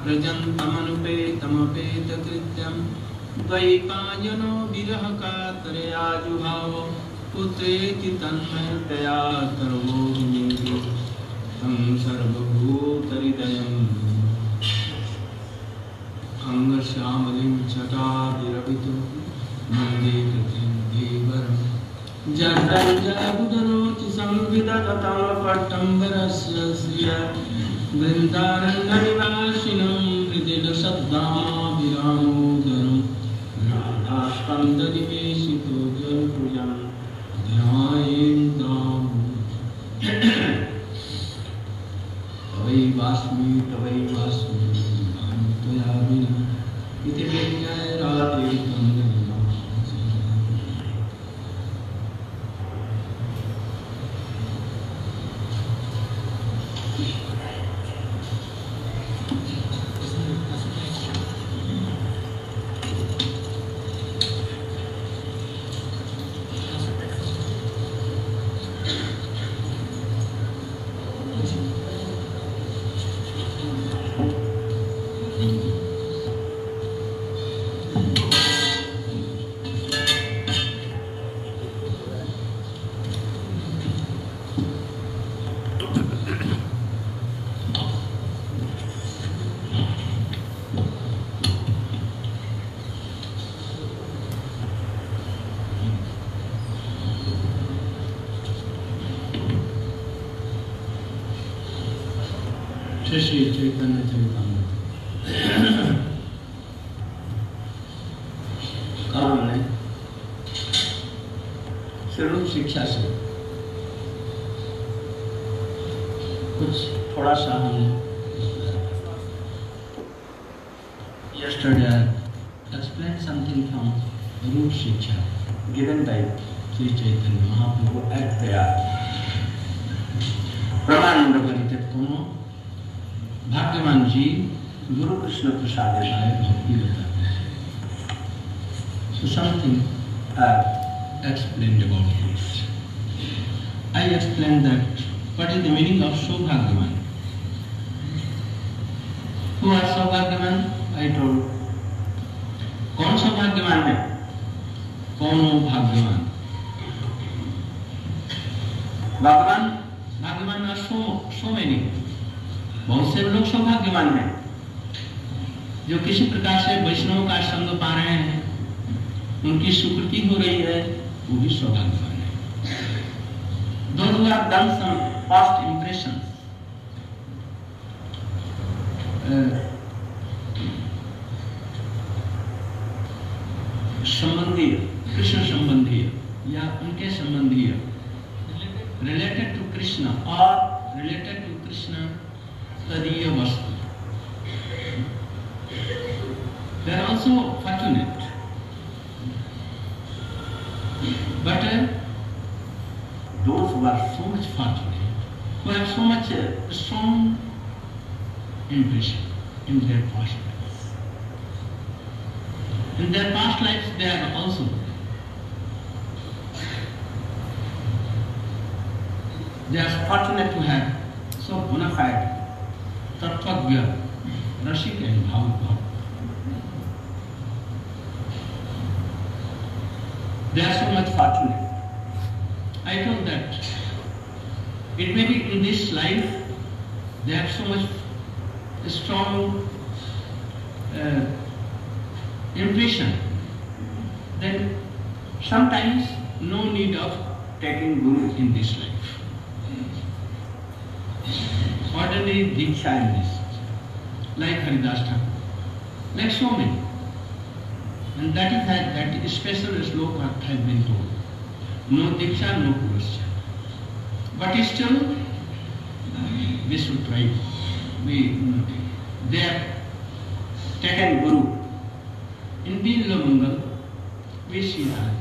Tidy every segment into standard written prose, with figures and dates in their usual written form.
व्रजन्तमनुपेतमपेतकृत्यं द्वैपायनो विरहकातरयाजुभावो पुत्रेति तन्मयतया सर्वोऽग्निः तं सर्वभूतहृदयं अङ्गश्यामलिं जटाभिरभितो वन्दे देवरं जटञ्जलबुधनोति संविदधतं पट्टम्बरस्य श्रिय वृन्दारण्यनिवासिनं हृदिलसद्दामाभिरामोदरं राधास्कन्दनिवेशितो जलपुजं ध्यायेन्द्रां तवैवास्मि त्वया विना इति विज्ञाय राधे तन्मयि श्री चैतन्य चरितामृत कल हमने स्वरूप शिक्षा से कुछ थोड़ा सा हमने yesterday explained something from रूप शिक्षा given by Shri Chaitanya Mahaprabhu at Prayag परमानंद परित्यक्तों भाग्यवान जी गुरु कृष्ण प्रसाद भक्ति बताते हैं. So something I explained about this. I explained that what is the meaning of Saubhagyavan. Who are Saubhagyavan? I told. कौन सौभाग्यवान है? कौन हो भाग्यवान? भाग्यवान are so many. बहुत से लोग सौभाग्यवान हैं जो किसी प्रकार से वैष्णव का संग पा रहे हैं, उनकी स्वीकृति हो रही है, वो भी सौभाग्यवान है. Those who have done some past impressions, संबंधीय, Krishna संबंधीय या उनके संबंधीय, related to Krishna or related to Krishna तदीय वस्तु. They are also fortunate, but those who are so much fortunate, who have so much strong impression in their past lives. In their past lives, they are also fortunate to have so bona fide तत्वज्ञ रसिक and भावुक भक्त. They are so much fortunate. I told that it may be in this life they have so much strong impression that sometimes no need of taking guru in this life. ordinary Diksha in this, like Haridas Thakur, like so many. And that special sloka has been told. No Diksha, no Purusha. But still, we should try. They have taken Guru. In Bilamangal, we see that.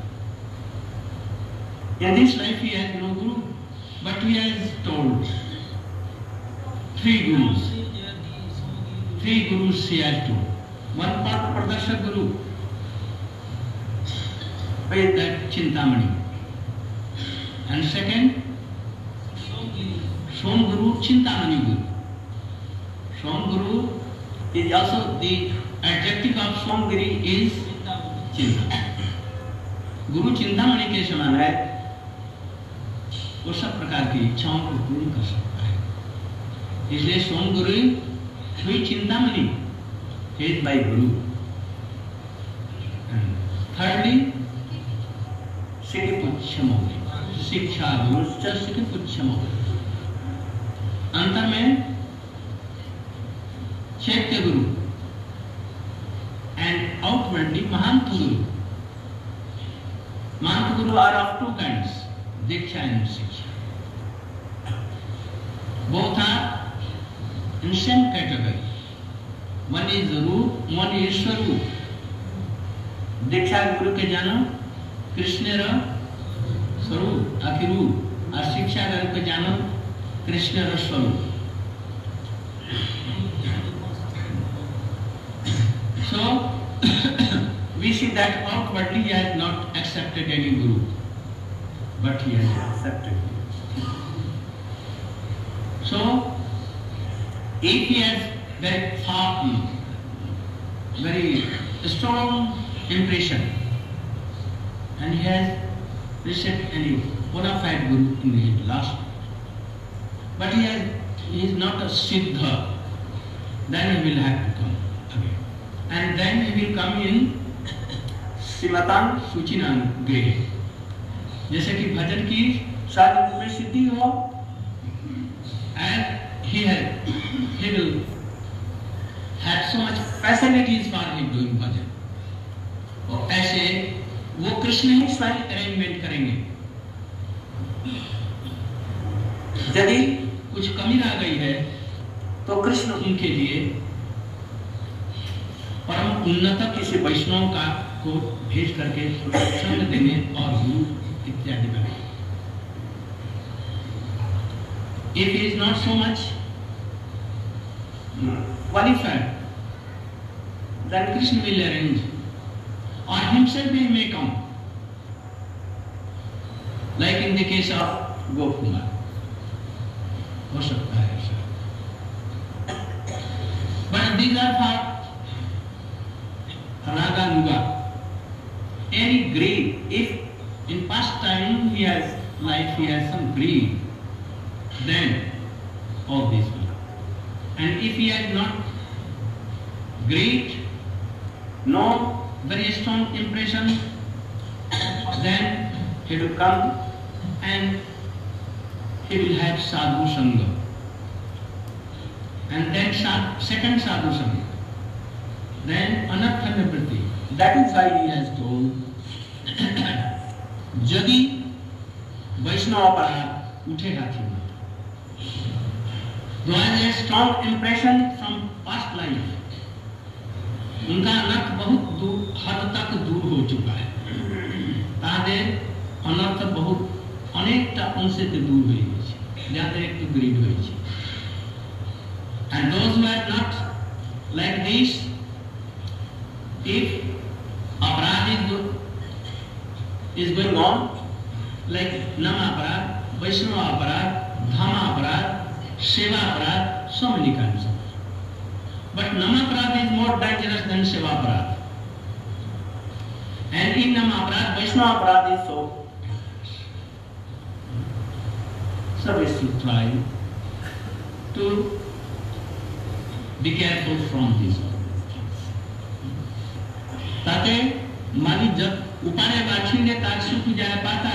In this life he has no Guru, but he has told three Gurus. Three Gurus he has told. One part Pradarshak Guru, with that Chintamani. And second, Som Guru, Chintamani Guru. Som Guru is also the adjective of Somgiri is Chintamani. Guru Chintamani के समान है, वो सब प्रकार की इच्छाओं को पूर्ण कर सकता है. इसलिए सोम गुरु हुई Chintamani, he is by Guru. And thirdly, Siddhipuchyamoli, शिक्षा गुरु Siddhipuchyamoli. अंतर में चैत्य गुरु and outwardly Mahant Guru. Mahant Guru are of two kinds, Diksha and Shiksha. Both are in same category. One is Roop, one is Swarup. Diksha Guru के जानो कृष्ण र स्वरूप आखिर रूप, और शिक्षा गुरु के जानो कृष्ण र स्वरूप. So we see that outwardly he has not accepted any Guru, but he has accepted. So if he has very strong impression and he has received any bona fide Guru in his last, but he is not a Siddha, then he will have to come again. And then he will come in Simatan Suchinan Greh. जैसे कि भजन की साधन में सिद्धि हो, and he will have so much facilities for him doing bhajan. और ऐसे वो कृष्ण ही स्वयं अरेंजमेंट करेंगे. यदि कुछ कमी रह गई है तो कृष्ण उनके लिए परम उन्नत किसी वैष्णव का को भेज करके संग देने और गुरु इत्यादि बने. If he is not so much qualified, then Krishna will arrange, or himself he may come, like in the case of Gokumar. हो सकता है ऐसा. But these are for Raga Nuga. Any greed, if in past time he has some greed, then all this will come. And if he has not greed, no very strong impression, then he will come and he will have sadhu sangha. And then second sadhu sangha. Then anartha nivriti. That is why he has told, यदि वैष्णव अपराध उठे हाथी में, who has a strong impression from past life, उनका अनर्थ बहुत हद तक दूर हो चुका है. तादे अनर्थ बहुत अनेकटा अंशे से दूर हुई है, ज्यादा एक तो ग्रीड हुई है. And those who are not like this, if aparad is going on, like nama aparad, Vaishnava aparad, Dhama aparad, Seva aparad, so many kinds of. But nama aparad is more dangerous than Seva aparad. And in nama aparad, Vaishnava aparad is so. So we should try to be careful from this. ताकि मानी जब उपारे बाछी ने तार सुख जाए पाता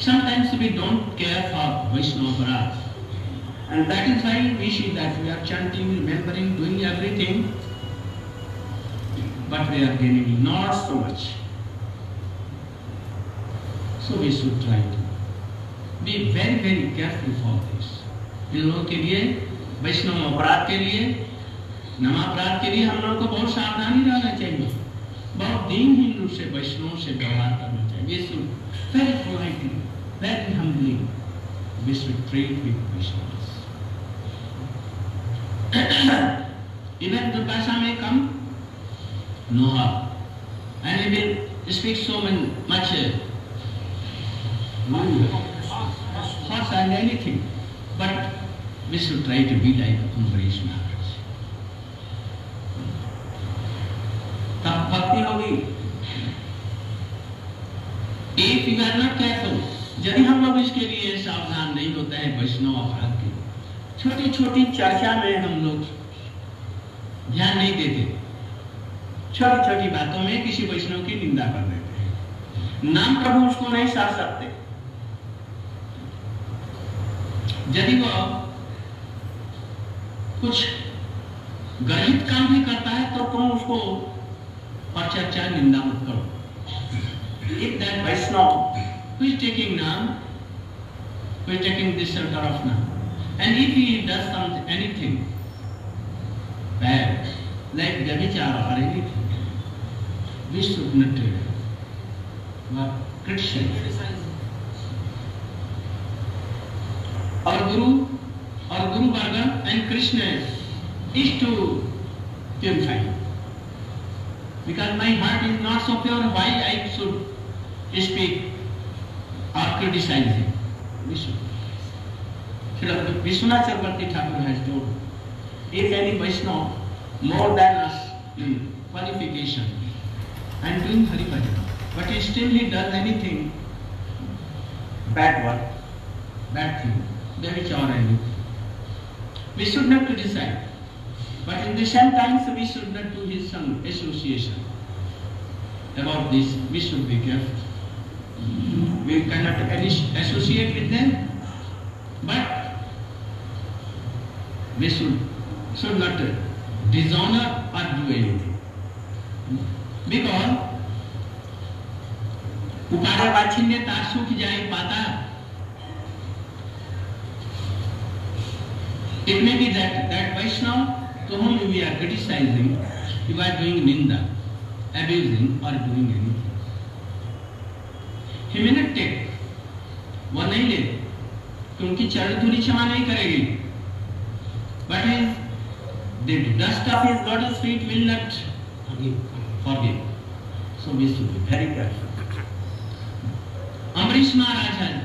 sometimes we don't care for Vaishnava Aparadh. And that is why we see that we are chanting, remembering, doing everything, but we are gaining not so much. So we should try to be very, very careful for this. इन लोगों के लिए, वैष्णव अपराध के लिए, नामापराध के लिए हम लोगों को बहुत सावधानी रहना चाहिए। बहुत दीनहीन रूप से वैष्णव से व्यवहार करना चाहिए। We should very politely, very humbly, we should treat with Vaishnavas. Even Durgasa may come, no harm, and he will speak so much thoughts and anything, but we should try to be like Ambarish Maharaj. तब भक्ति होगी। If we are not careful, यदि हम लोग इसके लिए सावधान नहीं होते हैं वैष्णव अपराध के, छोटी छोटी चर्चा में हम लोग ध्यान नहीं देते, छोटी छोटी बातों में किसी वैष्णव की निंदा कर देते हैं, नाम प्रभु उसको नहीं साध सकते। यदि वो कुछ गलत काम भी करता है तो तुम उसको परचर्चा निंदा मत करो। If that Vaishnava who is taking Naam, who is taking this shelter of Naam, and if he does anything bad, like Vyabhichara or anything, we should not criticize. Our Guru Varga and Krishna is to purify. Because my heart is not so pure, why I should speak or criticize him? Vishwanath Chakravarti Thakur has told, if any Vaishnava more than us in qualification and doing Hari Bhajan, but still he does anything bad work, bad thing, Vyabhichara or anything, we should not criticize. But in the same time, we should not do his some association. About this, we should be careful. We cannot associate with them, but we should not dishonor or do anything. Because उपारे वाचिन्य तासुख जाए पाता. It may be that Vaishnava to whom we are criticizing, you are doing ninda, abusing or doing anything. He may not take, वो नहीं ले, कि उनकी चरण धूलि क्षमा नहीं करेगी. But the dust of his lotus feet will not forgive. So we should be very careful. Ambarish Maharaj had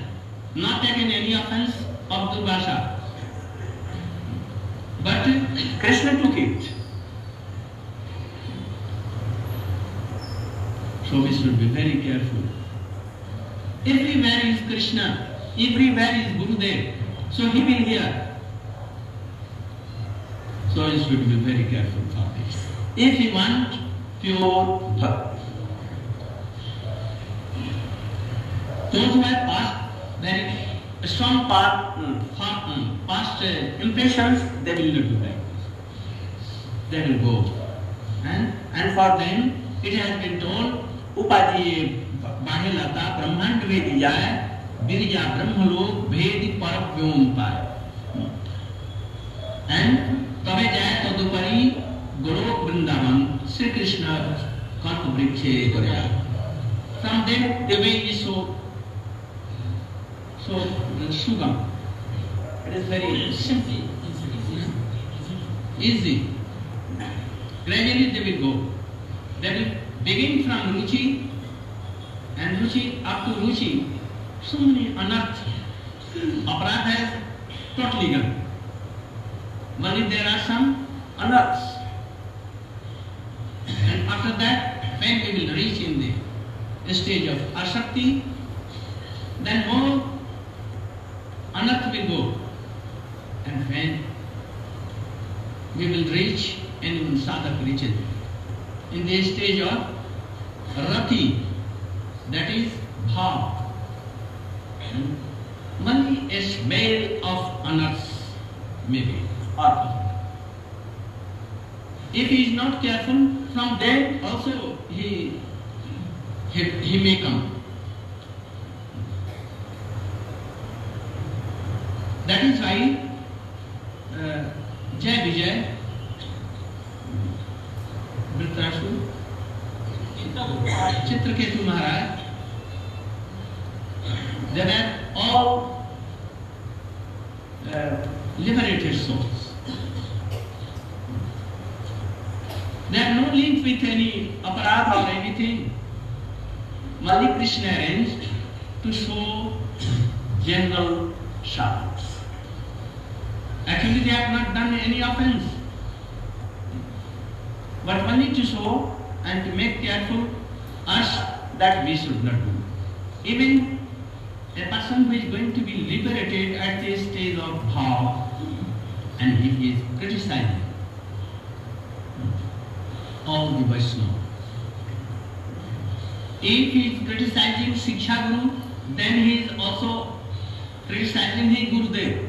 not taken any offense of Durvasa. But Krishna took it. So we should be very careful. Everywhere is Krishna, everywhere is Gurudev, so he will hear. So we should be very careful for this. If we want pure bhakti, those who have passed very strong past impressions, they will not do that. They will go. And for them, it has been told, Upaji Bahilata Brahmand Vedijaya Virja Brahmalok Vedi Paravyom Pai. And Kabe Jaya Tadupari Golok Vrindavan Sri Krishna Kanto Vrikshe Gorya. From them, the way is so Sugam. It is very simple, easy. Gradually they will go. They will begin from Ruchi, and Ruchi up to Ruchi. So many anarth. Aparadh has totally gone. Only there are some anarths. And after that, when we will reach in the stage of Asakti, then more anarth will go. And when we will reach, and when sadhak reaches, in the stage of Rati, that is Bhav. only a smell of unearth maybe. Or if he is not careful, from there also he may come. That is why Jai Vijay, Dhritarashtra, Chitraketu Maharaj, they were all liberated souls. They have no link with any aparadha or anything. Mali Krishna arranged to show general shafts. Actually, they have not done any offense, but only to show and to make careful us that we should not do. Even a person who is going to be liberated at this stage of bhav, and he is criticizing all the Vaishnava. If he is criticizing Siksha Guru, then he is also criticizing his Gurudev.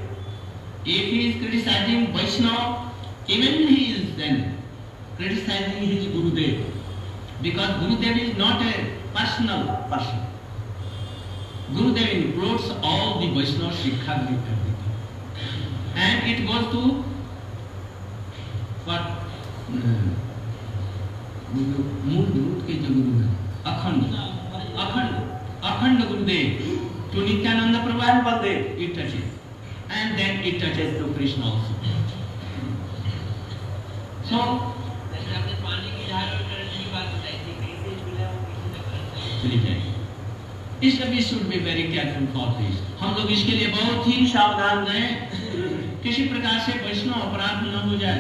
If he is criticizing Vaishnava, even he is then criticizing his Gurudev. Because Gurudev is not a personal person. Gurudev includes all the Vaishnava Sikha Guru everything. And it goes to what? मूल गुरु के जो गुरु है अखंड गुरुदेव to Nityananda Prabhu and Baldev it touches, and then it touches to Krishna also. So इसलिए we should be very careful for this. हम लोग इसके लिए बहुत ही सावधान रहें, किसी प्रकार से वैष्णव अपराध न हो जाए,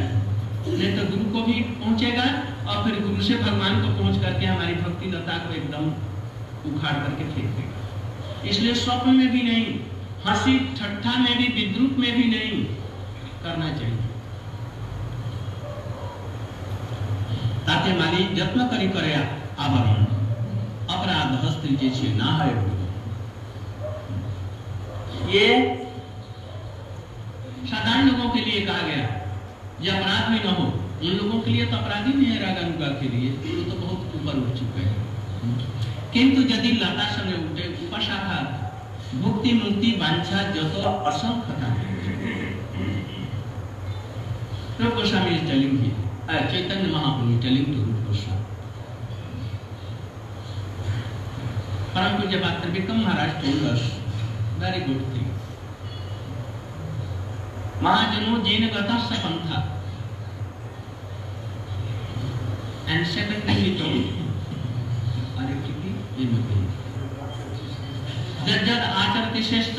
नहीं तो गुरु को भी पहुंचेगा और फिर गुरु से भगवान को पहुंच करके हमारी भक्ति लता को एकदम उखाड़ करके फेंक देगा। इसलिए स्वप्न में भी नहीं, हंसी ठट्ठा में भी, विद्रूप में भी नहीं करना चाहिए। ताते माली यत्न करी करे आवरण अपराध हस्ती जैसे ना है। ये साधारण लोगों के लिए कहा गया, ये अपराध भी न हो, उन लोगों के लिए तो अपराधी नहीं है, रागानुगा के लिए वो तो बहुत ऊपर उठ चुके हैं। किंतु यदि लता समय उठे उपशाखा भुक्ति मुक्ति वांछा जतो असंख्यता। Rupa Goswami is telling here, Chaitanya Mahaprabhu is telling to Rupa Goswami. Param Puja Bhakta Vikram Maharaj told us very good thing. Mahajano Jaina Gata Sapantha. And secondly he told, जद आचरति श्रेष्ठ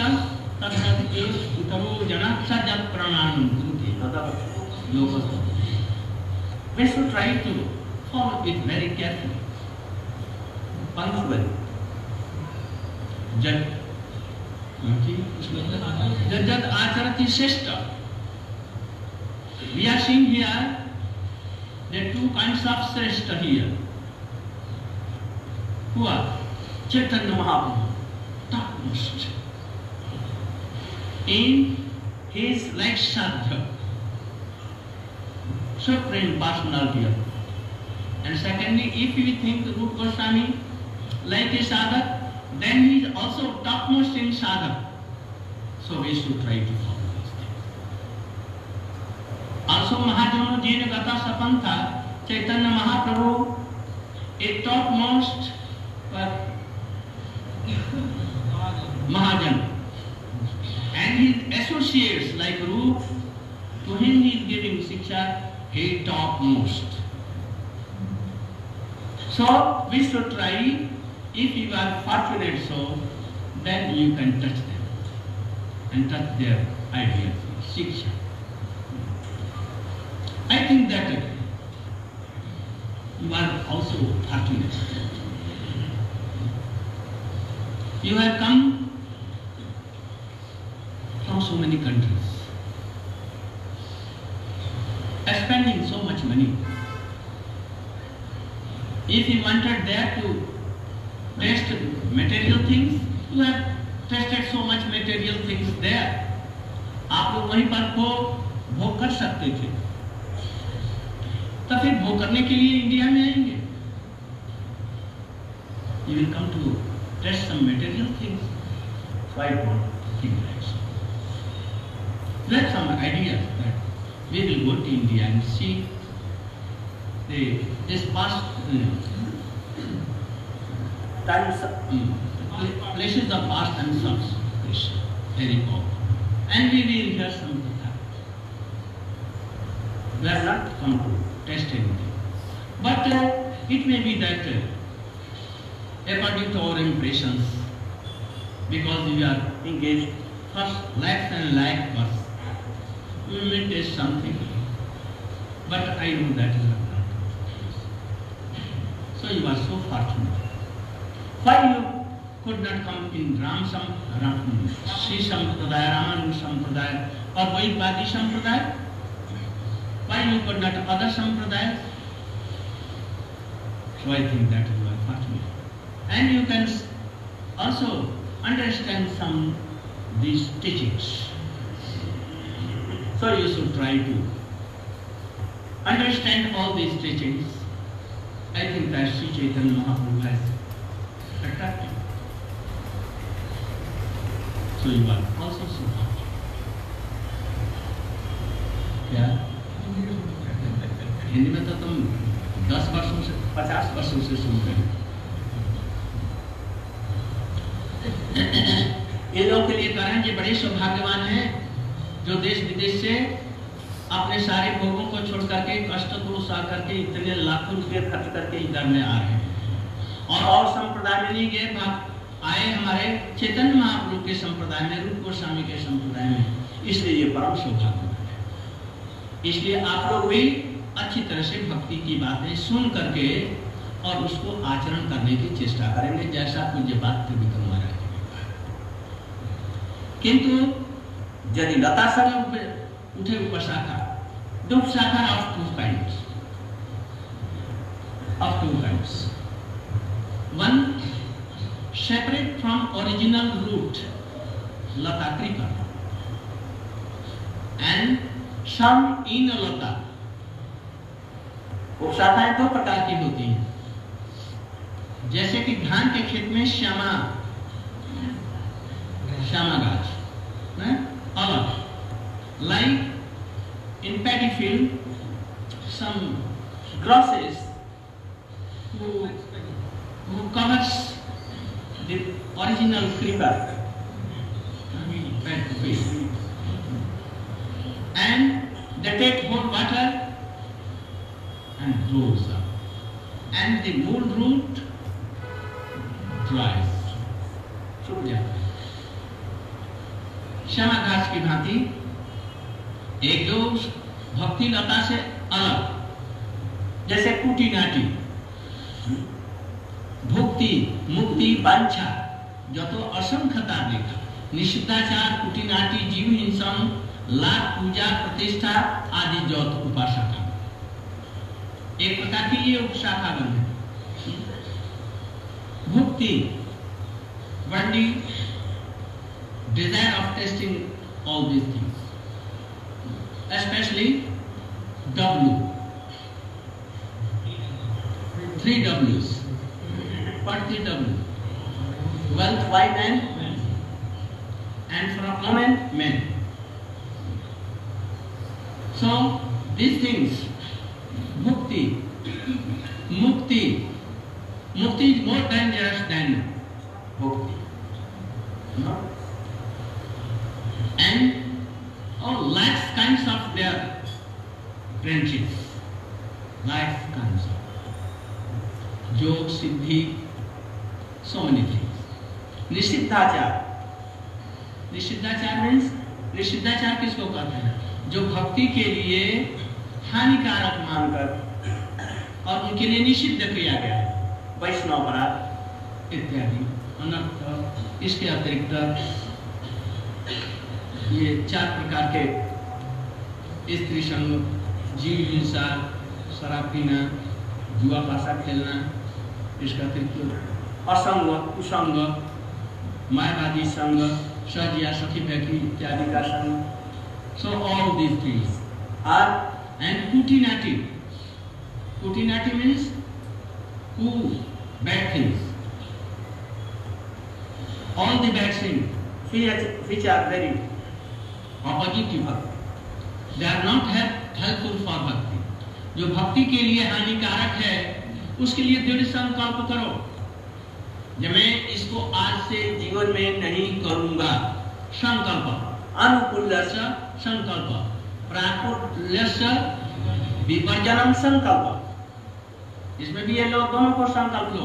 तद उतरो जना सजत प्रणाम कुरुते locus. We should try to follow it very carefully, punctually. जद आचरति श्रेष्ठ. We are seeing here there are two kinds of Shrestha here. Who are? Chaitanya Mahaprabhu, topmost in his like Sadhya, supreme personality. And secondly, if we think Rupa Goswami like a sadhak, then he is also topmost in sadhak. So we should try to follow these things. Also Mahajano Jaina Gata Sapantha, Chaitanya Mahaprabhu is topmost Mahajan, and his associates like Rup, to him he is giving Siksha, he is topmost. So we should try, if you are fortunate so, then you can touch them and touch their ideas, Siksha. I think that you are also fortunate. You have come from so many countries, spending so much money. If you wanted there to taste material things, you have tasted so much material things there. आप लोग वहीं पर को भोग कर सकते थे, तो फिर भोग करने के लिए इंडिया में आएंगे. You will come to test some material things. So I don't think like so. We have some ideas that we will go to India and see this past times, places of past and some places, very powerful. And we will hear some Katha. We have not come to test anything. But it may be that according to our impressions, because we are engaged first life and life first, we may taste something. But I know that is not. So you are so fortunate. Why you could not come in Sri Sampradaya, Raman Sampradaya, or Vaidvadi Sampradaya? Why you could not other Sampradayas? So I think that you are fortunate. And you can also understand some these teachings. So you should try to understand all these teachings. I think that Sri Chaitanya Mahaprabhu has attracted. So you are also so happy. क्या? हिंदी में तो तुम 10 वर्षों से 50 वर्षों से सुन रहे हो. ये लोग के लिए कारण ये बड़े सौभाग्यवान हैं जो देश विदेश से अपने सारे भोगों को छोड़ करके कष्ट को सह करके इतने लाखों रुपये खर्च करके इधर में आ रहे हैं और संप्रदाय में नहीं गए, आए हमारे चैतन्य महाप्रभु के संप्रदाय में, रूप गोस्वामी के संप्रदाय में. इसलिए ये परम सौभाग्य है. इसलिए आप लोग भी अच्छी तरह से भक्ति की बातें सुन करके और उसको आचरण करने की चेष्टा करेंगे, जैसा पूज्य बात त्रिविक्रम महाराज. किंतु यदि लता संग उठे उपशाखा, the शाखा of two kinds. One separate from original root, lata kripa, and some in lata. उपशाखाएं दो प्रकार की होती हैं. जैसे कि धान के खेत में श्यामा गाछ, अलग. Like in paddy field, some grasses who covers the original creeper, and they take hot water and grows up, and the mold root dries. सूख जाता है. श्यामा घास की भांति एक जो भक्ति लता से अलग, जैसे कुटी नाटी, भुक्ति मुक्ति वांछा जो तो असंख्यता देखा, निषिद्धाचार कुटी नाटी जीव हिंसम लाभ पूजा प्रतिष्ठा आदि जौत उपासका. एक प्रकार की ये उपशाखा बन है. भुक्ति वर्णी desire of tasting all these things, especially W, 3 W's. What 3 W? Wealth, wife and from women, men. So these things, mukti is more dangerous than bhakti. No? And all life kinds of their branches, life kinds of Jog, Siddhi, so many things. Nishiddhachar means, निषिद्धाचार किसको कहते हैं? जो भक्ति के लिए हानिकारक मानकर और उनके लिए निषिद्ध किया गया है, वैष्णव अपराध इत्यादि अनर्थ. इसके अतिरिक्त ये 4 प्रकार के स्त्री संग, जीव हिंसा, शराब पीना, जुआ पासा खेलना, इसका अतिरिक्त असंग, कुसंग, मायावादी संग, सहजिया सखी बैठी इत्यादि का संग. So all these things are, and putinati. Putinati means who, bad things. All the bad things which are very opposite to bhakti, they are not helpful for bhakti. जो भक्ति के लिए हानिकारक है उसके लिए दृढ़ संकल्प करो, जब मैं इसको आज से जीवन में नहीं करूंगा. संकल्प अनुकूलस्य संकल्प, प्राकुल्यस्य विवर्जनम संकल्प. इसमें भी ये लोग दोनों को संकल्प लो.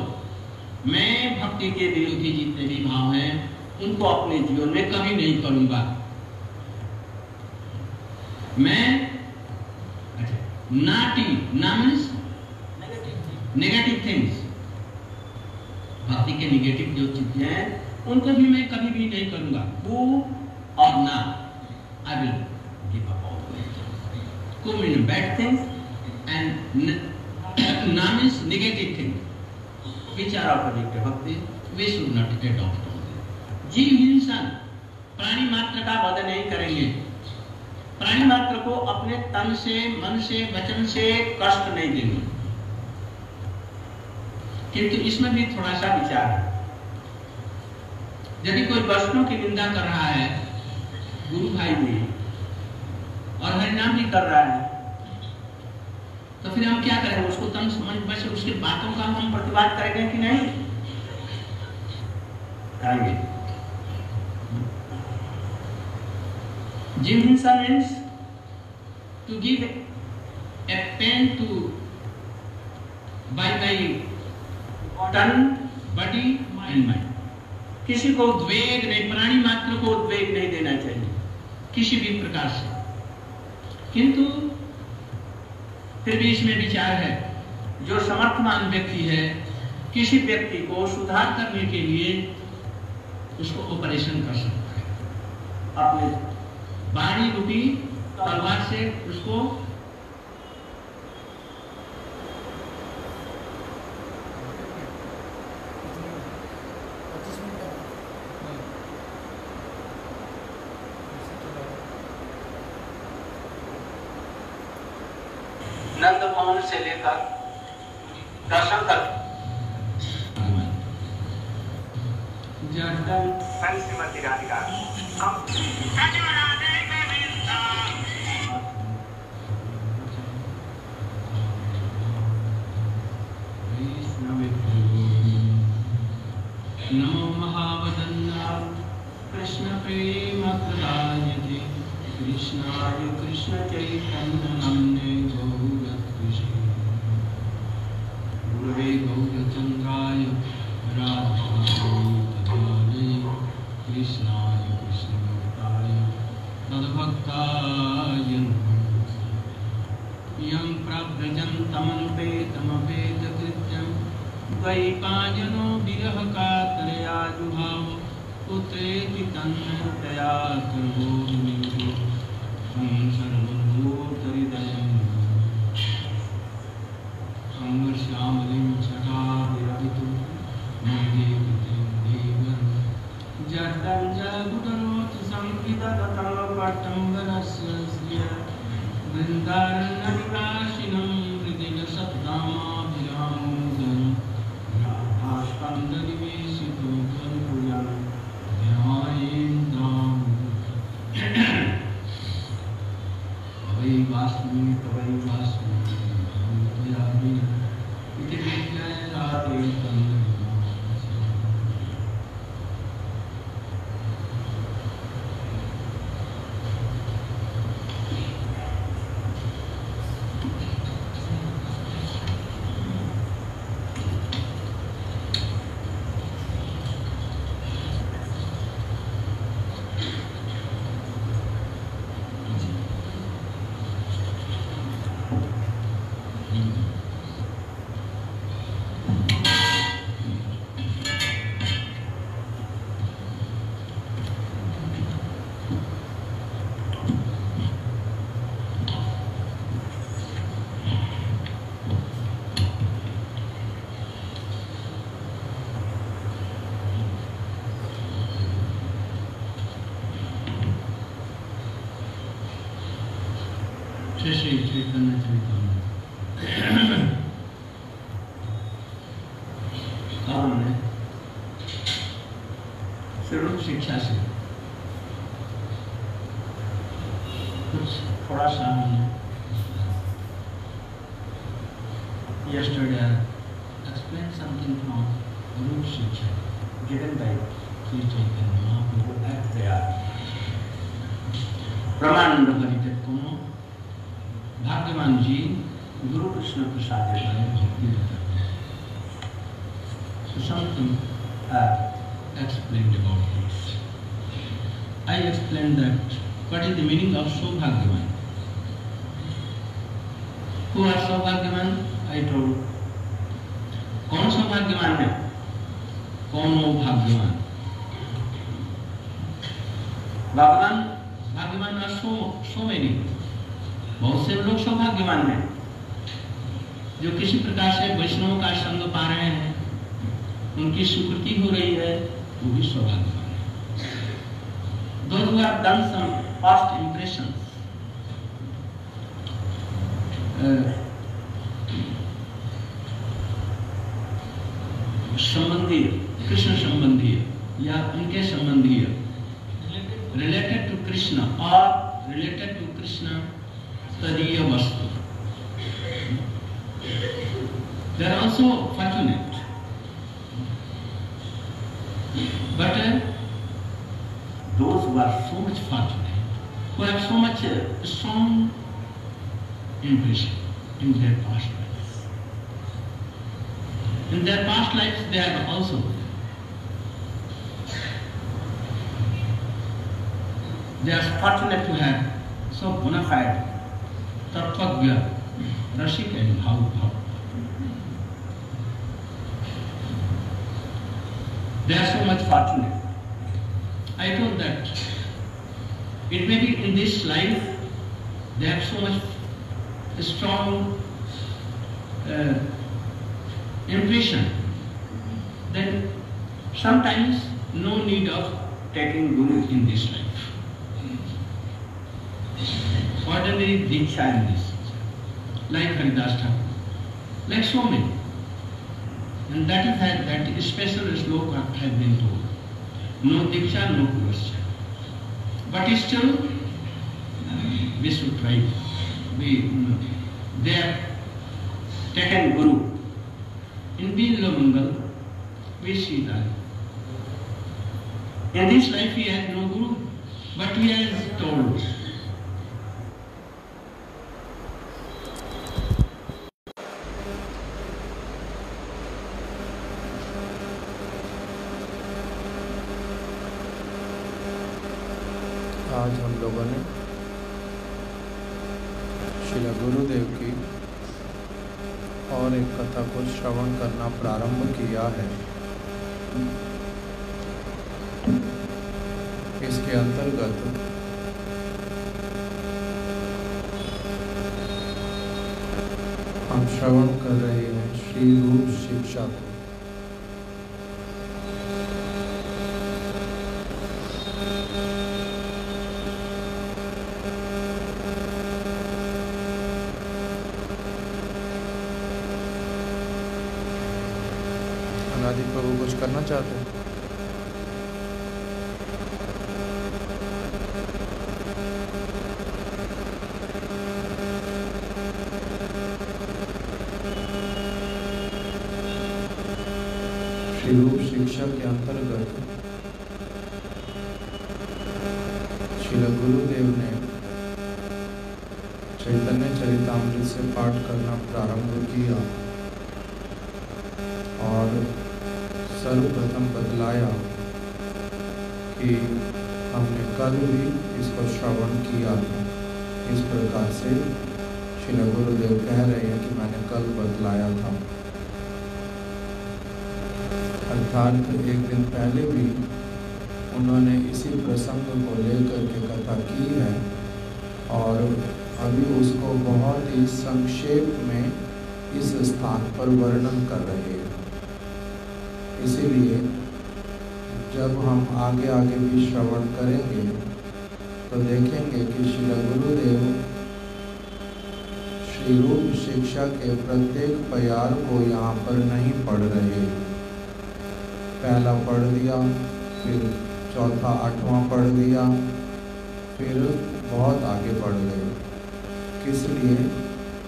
मैं भक्ति के विरोधी जितने भी भाव हैं उनको अपने जीवन में कभी नहीं करूंगा. मैं नाटी मीन्स नेगेटिव थिंग्स, भक्ति के नेगेटिव जो चीजें हैं उनको भी मैं कभी भी नहीं करूंगा. वो और ना, I will give up all को मीन बैड थिंग्स एंड ना means negative things which are opposite to bhakti, we should not adopt. जीव हिंसा, प्राणी मात्र का वध नहीं करेंगे. प्राणी मात्र को अपने तन से, मन से, वचन से कष्ट नहीं देंगे. किंतु इसमें भी थोड़ा सा विचार है. यदि कोई वैष्णव की निंदा कर रहा है गुरु भाई भी और हरिनाम भी कर रहा है, तो फिर हम क्या करेंगे? उसको तन समझ बस उसके बातों का हम प्रतिवाद करेंगे कि नहीं करेंगे? जीव हिंसा means to give a pain to by ton body and mind. किसी को उद्वेग नहीं, प्राणी मात्र को उद्वेग नहीं देना चाहिए किसी भी प्रकार से. किंतु फिर भी इसमें विचार है, जो समर्थमान व्यक्ति है किसी व्यक्ति को सुधार करने के लिए उसको ऑपरेशन कर सकता है. अपने वाणी रूपी तलवार से उसको नंद भवन से लेकर दर्शन तक श्रीमती राधिका नमो महावदन्ना कृष्ण प्रेम प्रदायते कृष्णाय कृष्ण चैतन्य नाम्ने गौरकृष्ण गुरवे गौरचन्द्राय राधाय कृष्णाय कृष्णभक्ताय तद्भक्ताय यं प्रव्रजन्तमनुपेतमपेतकृत्यं द्वैपायनो विरह कातरया जुहाव पुत्रेति तन्मयतया कर्मोऽग्निः सर्वभूतहृदयं श्यामलिं छटाभिरवितुं मन्दे देवं जडं जगुदरोति संविदततमपट्टम्बरस्य वृन्दारण्यनिवासिनं हृदयसद्धामाभिरामोदं राधास्कन्दनिवेशितो कर्पूरं ध्यायेन्द्रां तवै वास्मि इति विज्ञाय राधे तन्मे श्री श्री चैतन्य चरितामृत। और हमने स्वरूप शिक्षा से कुछ थोड़ा सा हमने yesterday I explained something from Guru Shiksha given by Sri Chaitanya Mahaprabhu at their Pramananda Paritatkono Bhagyavan ji Guru Krishna Prasad Bhakti Vedanta. So something I explained about this. I explained that what is the meaning of Saubhagyavan. Who are Saubhagyavan? I told. कौन सौभाग्यवान है? कौन हो भाग्यवान? भगवान भाग्यवान are so many. बहुत से लोग सौभाग्यवान हैं जो किसी प्रकार से वैष्णव का संग पा रहे हैं, उनकी स्वीकृति हो रही है, वो भी सौभाग्यवान है। Those who have done some past impressions, संबंधी कृष्ण संबंधी या उनके संबंधी रिलेटेड टू कृष्ण और रिलेटेड टू कृष्ण तदीय वस्तु, they are also fortunate, but those who are so much fortunate, who have so much strong impression in their past lives. In their past lives, they have also they are fortunate to have so bona fide tatvagya, rasik and bhav. They are so much fortunate. I told that it may be in this life they have so much strong impression, then sometimes no need of taking Guru in this life. Ordinary Diksha in this, like Haridas Thakur, like so many. And that is special sloka has been told. No Diksha, no Purasya. But still, we should try. They have taken Guru. In Bila Mangal, we see that. In this life he has no Guru, but he has told. आज हम लोगों ने श्रील गुरुदेव की और एक कथा को श्रवण करना प्रारंभ किया है। इसके अंतर्गत हम श्रवण कर रहे हैं श्री रूप शिक्षा को। अनादि प्रभु कुछ करना चाहते हैं? श्री रूप शिक्षा के अंतर्गत श्रील गुरुदेव ने चैतन्य चरितामृत से पाठ करना प्रारंभ किया और सर्वप्रथम बतलाया कि हमने कल भी इसको श्रवण किया था। इस प्रकार से श्री गुरुदेव कह रहे हैं कि मैंने कल बतलाया था। अर्थात एक दिन पहले भी उन्होंने इसी प्रसंग को लेकर के कथा की है और अभी उसको बहुत ही संक्षेप में इस स्थान पर वर्णन कर रहे हैं। इसीलिए जब हम आगे आगे भी श्रवण करेंगे तो देखेंगे कि श्री गुरुदेव श्री रूप शिक्षा के प्रत्येक प्यार को यहाँ पर नहीं पढ़ रहे। पहला पढ़ दिया, फिर चौथा आठवां पढ़ दिया, फिर बहुत आगे बढ़ गए। किस लिए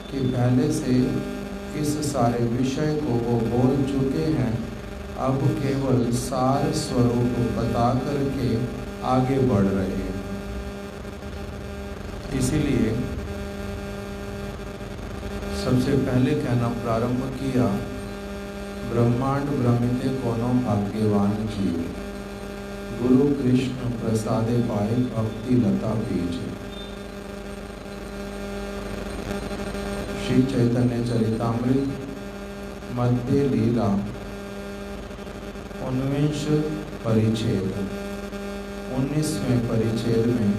कि पहले से इस सारे विषय को वो बोल चुके हैं, अब केवल सार स्वरूप बता करके आगे बढ़ रहे हैं। इसीलिए सबसे पहले कहना प्रारंभ किया, ब्रह्मांड भ्रमिते कोनो भाग्यवान जीव, गुरु कृष्ण प्रसादे पाए भक्ति लता बीज। श्री चैतन्य चरितामृत मध्य लीला 19 परिच्छेद 19वें परिच्छेद में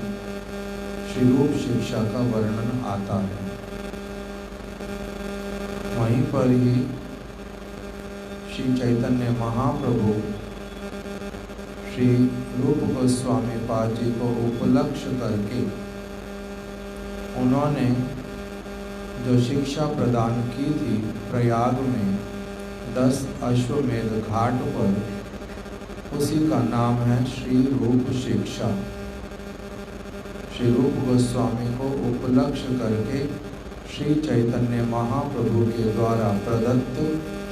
श्री रूप शिक्षा का वर्णन आता है। वहीं पर ही श्री चैतन्य महाप्रभु श्री रूप गोस्वामी पाद जी को उपलक्ष्य करके उन्होंने जो शिक्षा प्रदान की थी प्रयाग में 10 अश्वमेध घाट पर, उसी का नाम है श्री रूप शिक्षा। श्री रूप गोस्वामी को उपलक्ष्य करके श्री चैतन्य महाप्रभु के द्वारा प्रदत्त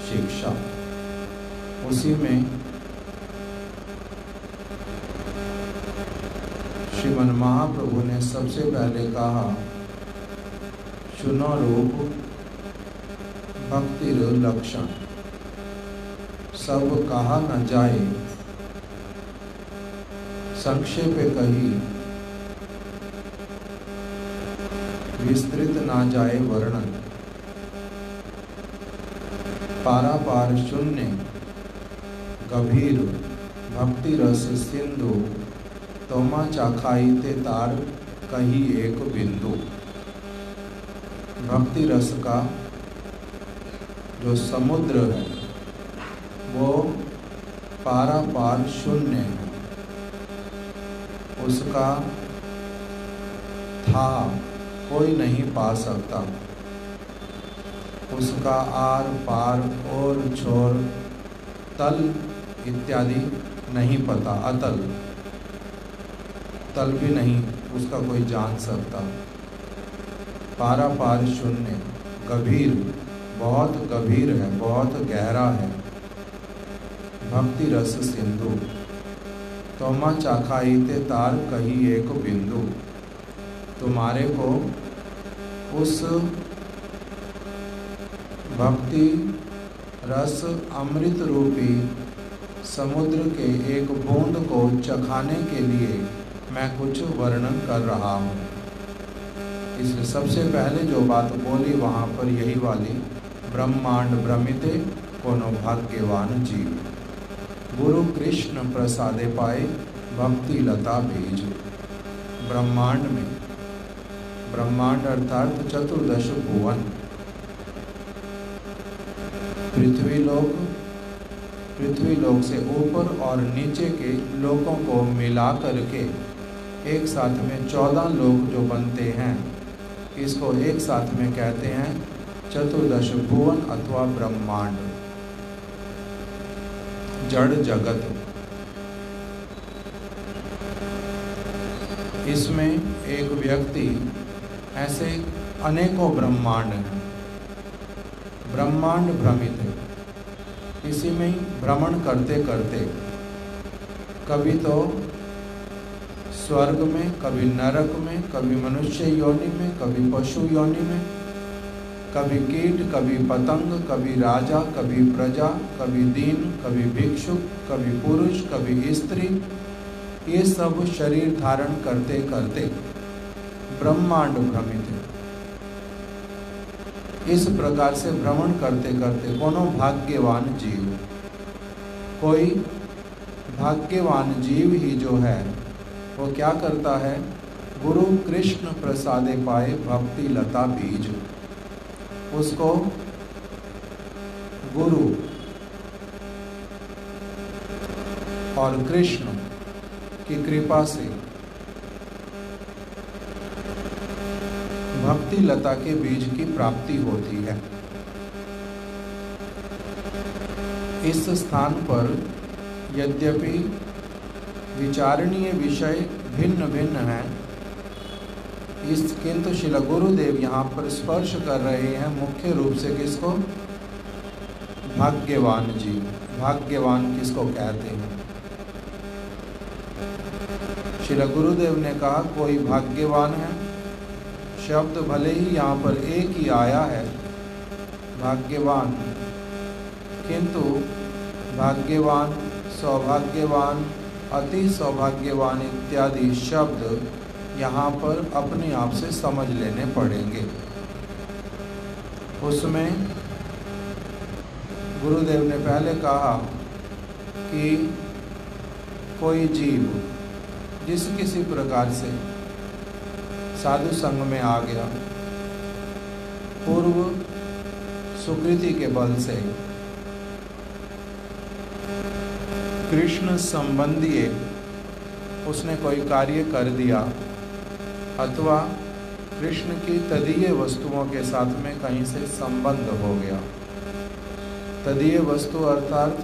शिक्षा, उसी में श्रीमन महाप्रभु ने सबसे पहले कहा, सुनो रूप भक्ति लक्षण, सब कहा न जाए, संक्षेप कही विस्तृत ना जाए वर्णन। पारापार शून्य गभीर भक्ति रस सिंधु, तोमा चाखाई ते तार कही एक बिंदु। भक्ति रस का जो समुद्र है वो पारापार शून्य है, उसका था कोई नहीं पा सकता, उसका आर पार और छोर तल इत्यादि नहीं पता, अतल तल भी नहीं उसका कोई जान सकता। पारा पार शून्य गभीर, बहुत गभीर है, बहुत गहरा है। भक्ति रस सिंधु, तोमा चाखाई ते तार कही एक बिंदु। तुम्हारे को उस भक्ति रस अमृत रूपी समुद्र के एक बूंद को चखाने के लिए मैं कुछ वर्णन कर रहा हूँ। इसलिए सबसे पहले जो बात बोली वहाँ पर यही वाली, ब्रह्मांड भ्रमिते कोनो भाग्यवान जीव, गुरु कृष्ण प्रसादे पाए भक्ति लता बीज। ब्रह्मांड में, ब्रह्मांड अर्थात चतुर्दश भुवन, पृथ्वी लोक से ऊपर और नीचे के लोकों को मिला करके एक साथ में 14 लोक जो बनते हैं, इसको एक साथ में कहते हैं चतुर्दश भुवन अथवा ब्रह्मांड। जड़ जगत, इसमें एक व्यक्ति, ऐसे अनेकों ब्रह्मांड हैं। ब्रह्मांड भ्रमित है, इसी में ही भ्रमण करते करते कभी तो स्वर्ग में, कभी नरक में, कभी मनुष्य योनि में, कभी पशु योनि में, कभी कीट, कभी पतंग, कभी राजा, कभी प्रजा, कभी दीन, कभी भिक्षुक, कभी पुरुष, कभी स्त्री, ये सब शरीर धारण करते करते ब्रह्मांड भ्रमित है। इस प्रकार से भ्रमण करते करते कोनो भाग्यवान जीव, कोई भाग्यवान जीव ही जो है वो क्या करता है, गुरु कृष्ण प्रसादे पाए भक्ति लता बीज, उसको गुरु और कृष्ण की कृपा से भक्ति लता के बीज की प्राप्ति होती है। इस स्थान पर यद्यपि विचारणीय विषय भिन्न भिन्न हैं, किंतु श्रील गुरुदेव यहाँ पर स्पर्श कर रहे हैं मुख्य रूप से किसको? भाग्यवान जी। भाग्यवान किसको कहते हैं? श्रील गुरुदेव ने कहा कोई भाग्यवान है। शब्द भले ही यहाँ पर एक ही आया है भाग्यवान, किंतु भाग्यवान, सौभाग्यवान, अति सौभाग्यवान इत्यादि शब्द यहाँ पर अपने आप से समझ लेने पड़ेंगे। उसमें गुरुदेव ने पहले कहा कि कोई जीव जिस किसी प्रकार से साधु संग में आ गया, पूर्व सुकृति के बल से कृष्ण संबंधी उसने कोई कार्य कर दिया, अथवा कृष्ण की तदीय वस्तुओं के साथ में कहीं से संबंध हो गया। तदीय वस्तु अर्थात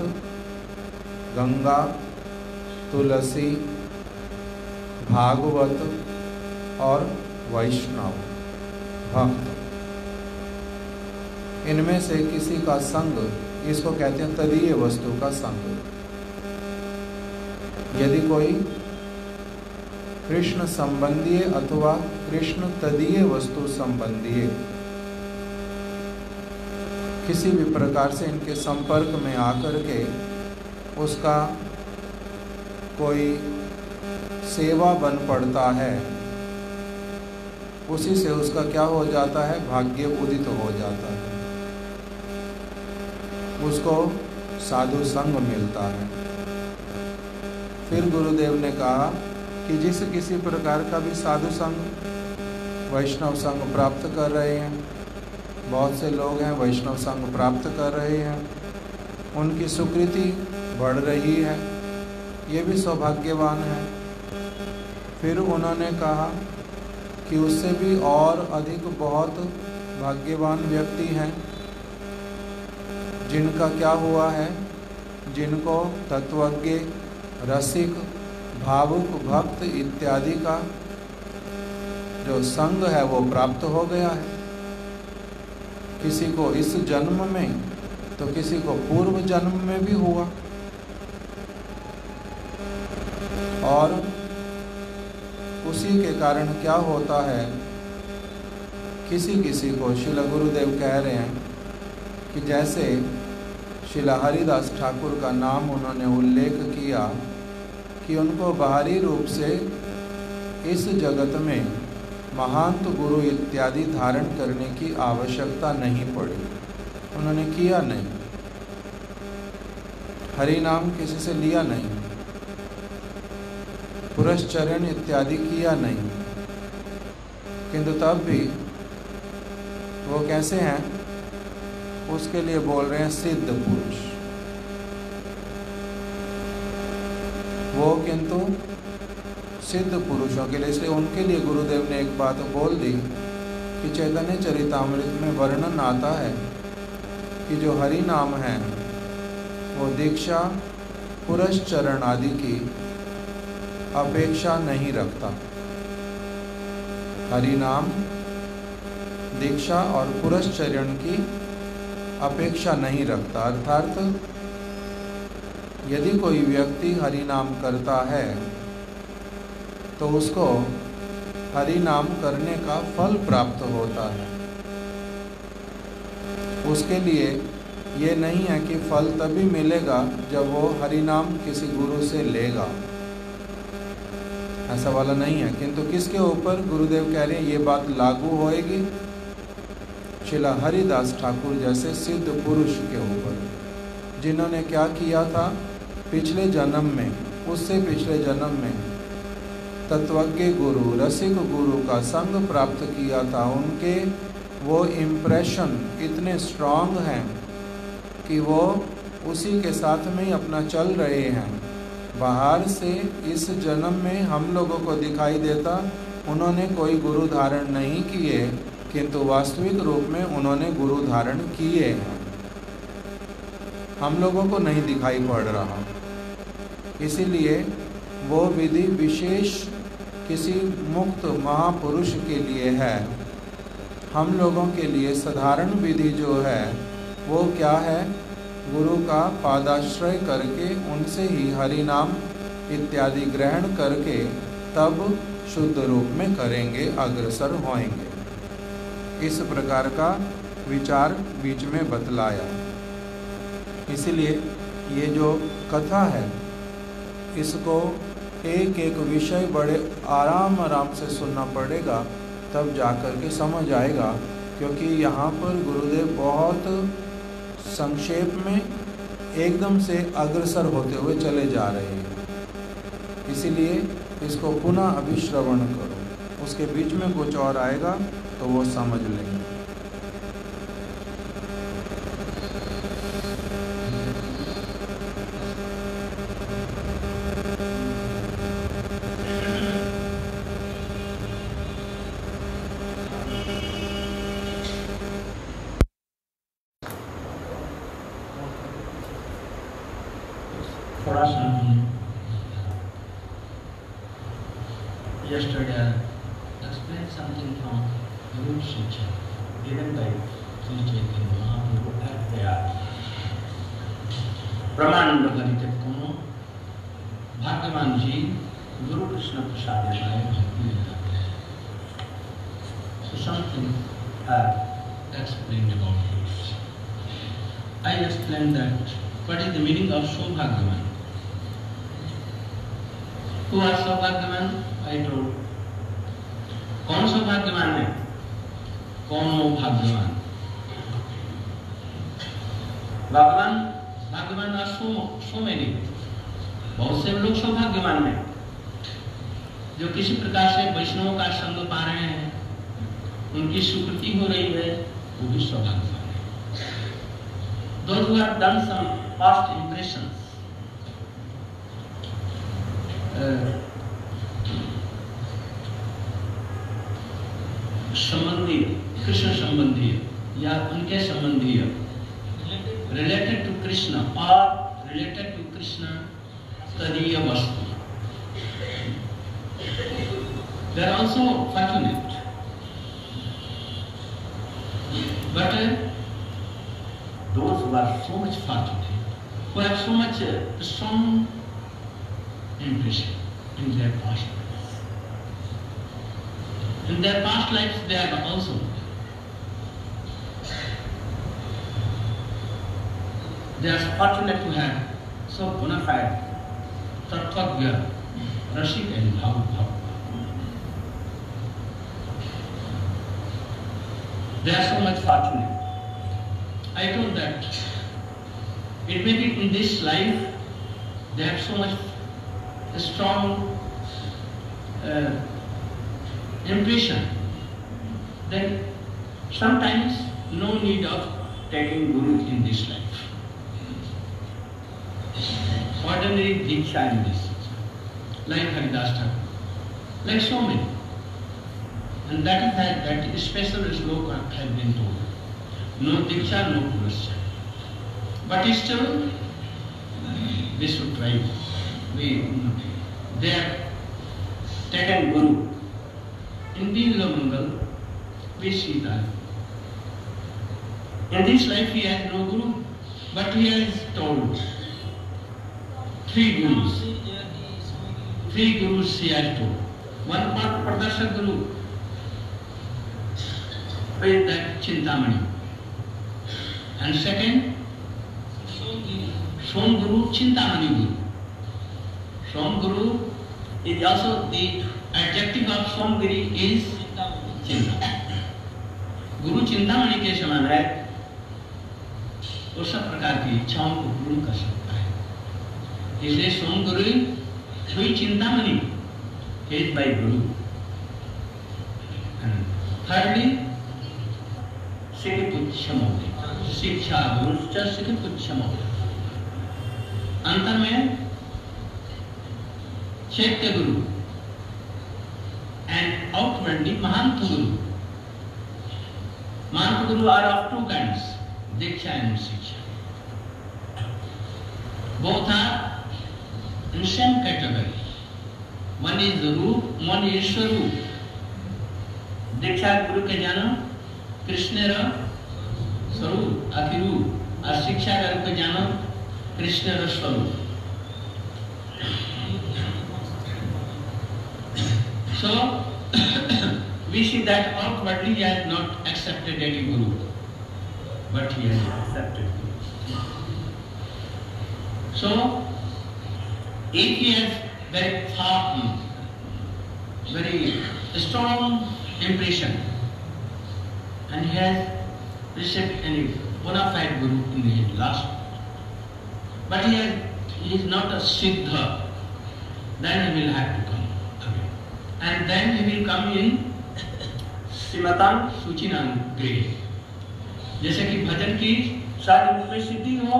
गंगा, तुलसी, भागवत और वैष्णव भक्त, इनमें से किसी का संग, इसको कहते हैं तदीय वस्तु का संग। यदि कोई कृष्ण संबंधी अथवा कृष्ण तदीय वस्तु संबंधी किसी भी प्रकार से इनके संपर्क में आकर के उसका कोई सेवा बन पड़ता है, उसी से उसका क्या हो जाता है? भाग्य उदित हो जाता है, उसको साधु संग मिलता है। फिर गुरुदेव ने कहा कि जिस किसी प्रकार का भी साधु संग, वैष्णव संग प्राप्त कर रहे हैं, बहुत से लोग हैं वैष्णव संग प्राप्त कर रहे हैं, उनकी सुकृति बढ़ रही है, ये भी सौभाग्यवान है। फिर उन्होंने कहा कि उससे भी और अधिक बहुत भाग्यवान व्यक्ति हैं जिनका क्या हुआ है, जिनको तत्वज्ञ, रसिक, भावुक, भक्त इत्यादि का जो संग है वो प्राप्त हो गया है। किसी को इस जन्म में तो किसी को पूर्व जन्म में भी हुआ। और उसी के कारण क्या होता है, किसी किसी को श्रील गुरुदेव कह रहे हैं कि जैसे श्रील हरिदास ठाकुर का नाम उन्होंने उल्लेख किया कि उनको बाहरी रूप से इस जगत में महांत गुरु इत्यादि धारण करने की आवश्यकता नहीं पड़ी, उन्होंने किया नहीं, हरि नाम किसी से लिया नहीं, पुरस्चरण इत्यादि किया नहीं, किंतु तब भी वो कैसे हैं, उसके लिए बोल रहे हैं सिद्ध पुरुष। वो किंतु सिद्ध पुरुषों के लिए, इसलिए उनके लिए गुरुदेव ने एक बात बोल दी कि चैतन्य चरितामृत में वर्णन आता है कि जो हरि नाम है वो दीक्षा, पुरस्चरण आदि की अपेक्षा नहीं रखता। हरि नाम दीक्षा और पुरस्चरण की अपेक्षा नहीं रखता। अर्थात यदि कोई व्यक्ति हरि नाम करता है तो उसको हरि नाम करने का फल प्राप्त होता है। उसके लिए ये नहीं है कि फल तभी मिलेगा जब वो हरि नाम किसी गुरु से लेगा, ऐसा वाला नहीं है। किंतु किसके ऊपर गुरुदेव कह रहे हैं ये बात लागू होएगी? श्रील हरिदास ठाकुर जैसे सिद्ध पुरुष के ऊपर, जिन्होंने क्या किया था पिछले जन्म में, उससे पिछले जन्म में तत्वज्ञ गुरु, रसिक गुरु का संग प्राप्त किया था। उनके वो इम्प्रेशन इतने स्ट्रांग हैं कि वो उसी के साथ में ही अपना चल रहे हैं। बाहर से इस जन्म में हम लोगों को दिखाई देता उन्होंने कोई गुरु धारण नहीं किए, किंतु वास्तविक रूप में उन्होंने गुरु धारण किए हैं, हम लोगों को नहीं दिखाई पड़ रहा। इसीलिए वो विधि विशेष किसी मुक्त महापुरुष के लिए है। हम लोगों के लिए साधारण विधि जो है वो क्या है? गुरु का पादाश्रय करके उनसे ही हरि नाम इत्यादि ग्रहण करके तब शुद्ध रूप में करेंगे, अग्रसर होएंगे। इस प्रकार का विचार बीच में बतलाया। इसलिए ये जो कथा है इसको एक एक विषय बड़े आराम से सुनना पड़ेगा, तब जाकर के समझ आएगा। क्योंकि यहाँ पर गुरुदेव बहुत संक्षेप में एकदम से अग्रसर होते हुए चले जा रहे हैं। इसीलिए इसको पुनः अभिश्रवण करो, उसके बीच में कुछ और आएगा तो वो समझ लेंगे। थोड़ा सा yesterday I explained something from Guru Shiksha given by Sri Chaitanya Mahaprabhu at Prayag. Brahmananda Parikatkono Bhagavan Ji Guru Krishna Prasadaya Bhakti Vedanta. So something I explained about this. I explained that what is the meaning of Saubhagyavan. Who are Saubhagyavan? I told. कौन सौभाग्यवान है? कौन हो भाग्यवान? भगवान भाग्यवान are so many. बहुत से लोग सौभाग्यवान हैं जो किसी प्रकार से वैष्णवों का संग पा रहे हैं, उनकी स्वीकृति हो रही है, वो भी सौभाग्यवान है। Those who have done some past impressions, संबंधी, कृष्ण संबंधी या उनके संबंधी, related to Krishna or related to Krishna तदीय वस्तु, they are also fortunate, but those who are so much fortunate, who have so much strong impression in their past lives. In their past lives, they are also they are fortunate to have so bona fide tattva, Rashik and Bhav. They are so much fortunate. I told that it may be in this life they have so much strong impression, then sometimes no need of taking Guru in this life. Ordinary Diksha in this, like Haridas Thakur, like so many. And that special sloka has been told. No Diksha, no Purusha. But still, we should try. They have taken Guru. In Dīlamangal, we see that. In this life he has no Guru, but he has told three Gurus. Three Gurus he has told. One part Pradarshak Guru, with that Chintamani. And second, Som Guru, Chintamani Guru. Som Guru is also the adjective of Som Guru is Chintamani. Guru Chintamani के समान है, वो सब प्रकार की इच्छाओं को पूर्ण कर सकता है। इसलिए सोम गुरु three Chintamani is by Guru. And thirdly, Sikipuchamodi. शिक्षा गुरुश्च सिकिपुच्छमोदि. अंतर में चैत्य गुरु and outwardly Mahanta Guru. Mahanta Guru are of two kinds, Diksha and Shiksha. Both are in same category. One is Rup, one is Swarup. Diksha Guru के जानो कृष्ण र स्वरूप अतिरूप और शिक्षा गुरु के जानो कृष्ण र स्वरूप. So we see that outwardly he has not accepted any guru, but he has accepted guru. So if he has very strong impression and he has received any bona fide guru in his last, but he is not a siddha, then he will have to come. And then he will come in Srimatan Suchinam grade. जैसे कि भजन की सारी रूप में सिद्धि हो,